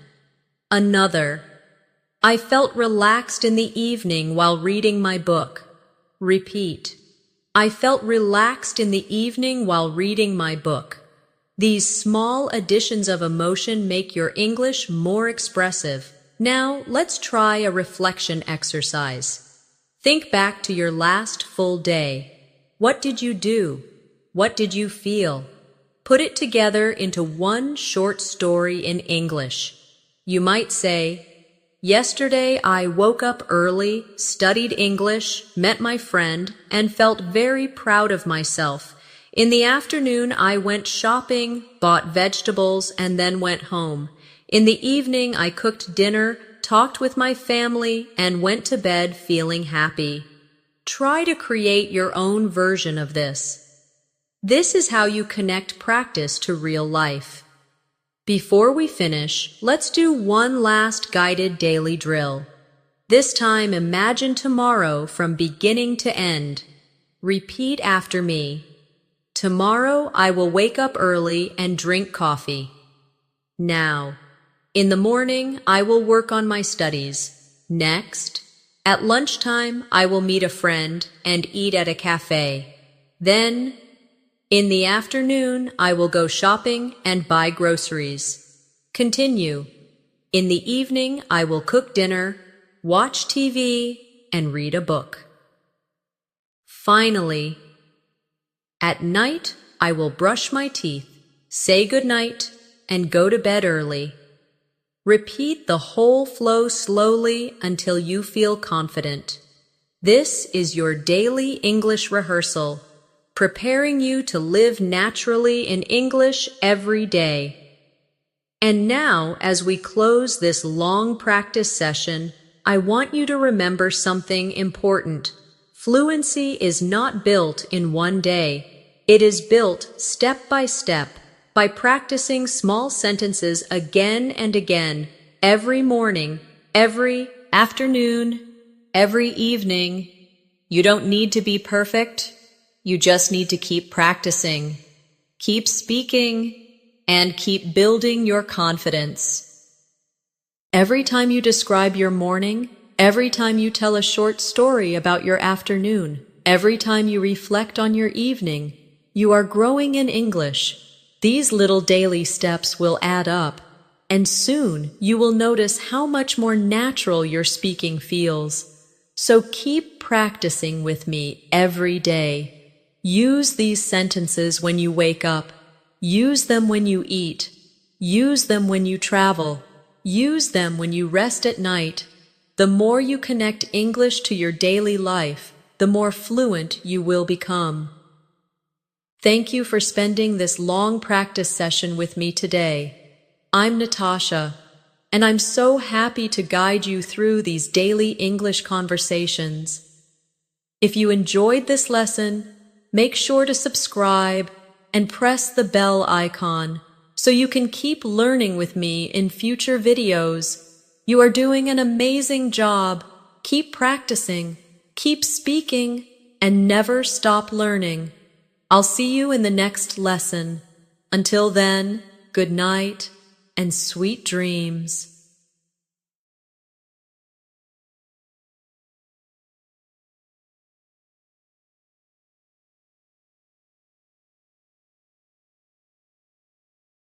Another. I felt relaxed in the evening while reading my book. Repeat. I felt relaxed in the evening while reading my book. These small additions of emotion make your English more expressive. Now, let's try a reflection exercise. Think back to your last full day. What did you do? What did you feel? Put it together into one short story in English. You might say, yesterday I woke up early, studied English, met my friend, and felt very proud of myself. In the afternoon I went shopping, bought vegetables, and then went home. In the evening I cooked dinner, talked with my family, and went to bed feeling happy. Try to create your own version of this. This is how you connect practice to real life. Before we finish, let's do one last guided daily drill. This time, imagine tomorrow from beginning to end. Repeat after me. Tomorrow, I will wake up early and drink coffee. Now, in the morning, I will work on my studies. Next, at lunchtime, I will meet a friend and eat at a cafe. Then, in the afternoon, I will go shopping and buy groceries. Continue. In the evening, I will cook dinner, watch TV, and read a book. Finally, at night, I will brush my teeth, say goodnight, and go to bed early. Repeat the whole flow slowly until you feel confident. This is your daily English rehearsal, preparing you to live naturally in English every day. And now, as we close this long practice session, I want you to remember something important. Fluency is not built in one day. It is built step by step, by practicing small sentences again and again, every morning, every afternoon, every evening. You don't need to be perfect. You just need to keep practicing, keep speaking, and keep building your confidence. Every time you describe your morning, every time you tell a short story about your afternoon, every time you reflect on your evening, you are growing in English. These little daily steps will add up, and soon you will notice how much more natural your speaking feels. So keep practicing with me every day. Use these sentences when you wake up. Use them when you eat. Use them when you travel. Use them when you rest at night. The more you connect English to your daily life, the more fluent you will become. Thank you for spending this long practice session with me today. I'm Natasha, and I'm so happy to guide you through these daily English conversations. If you enjoyed this lesson, make sure to subscribe and press the bell icon so you can keep learning with me in future videos. You are doing an amazing job. Keep practicing, keep speaking, and never stop learning. I'll see you in the next lesson. Until then, good night and sweet dreams.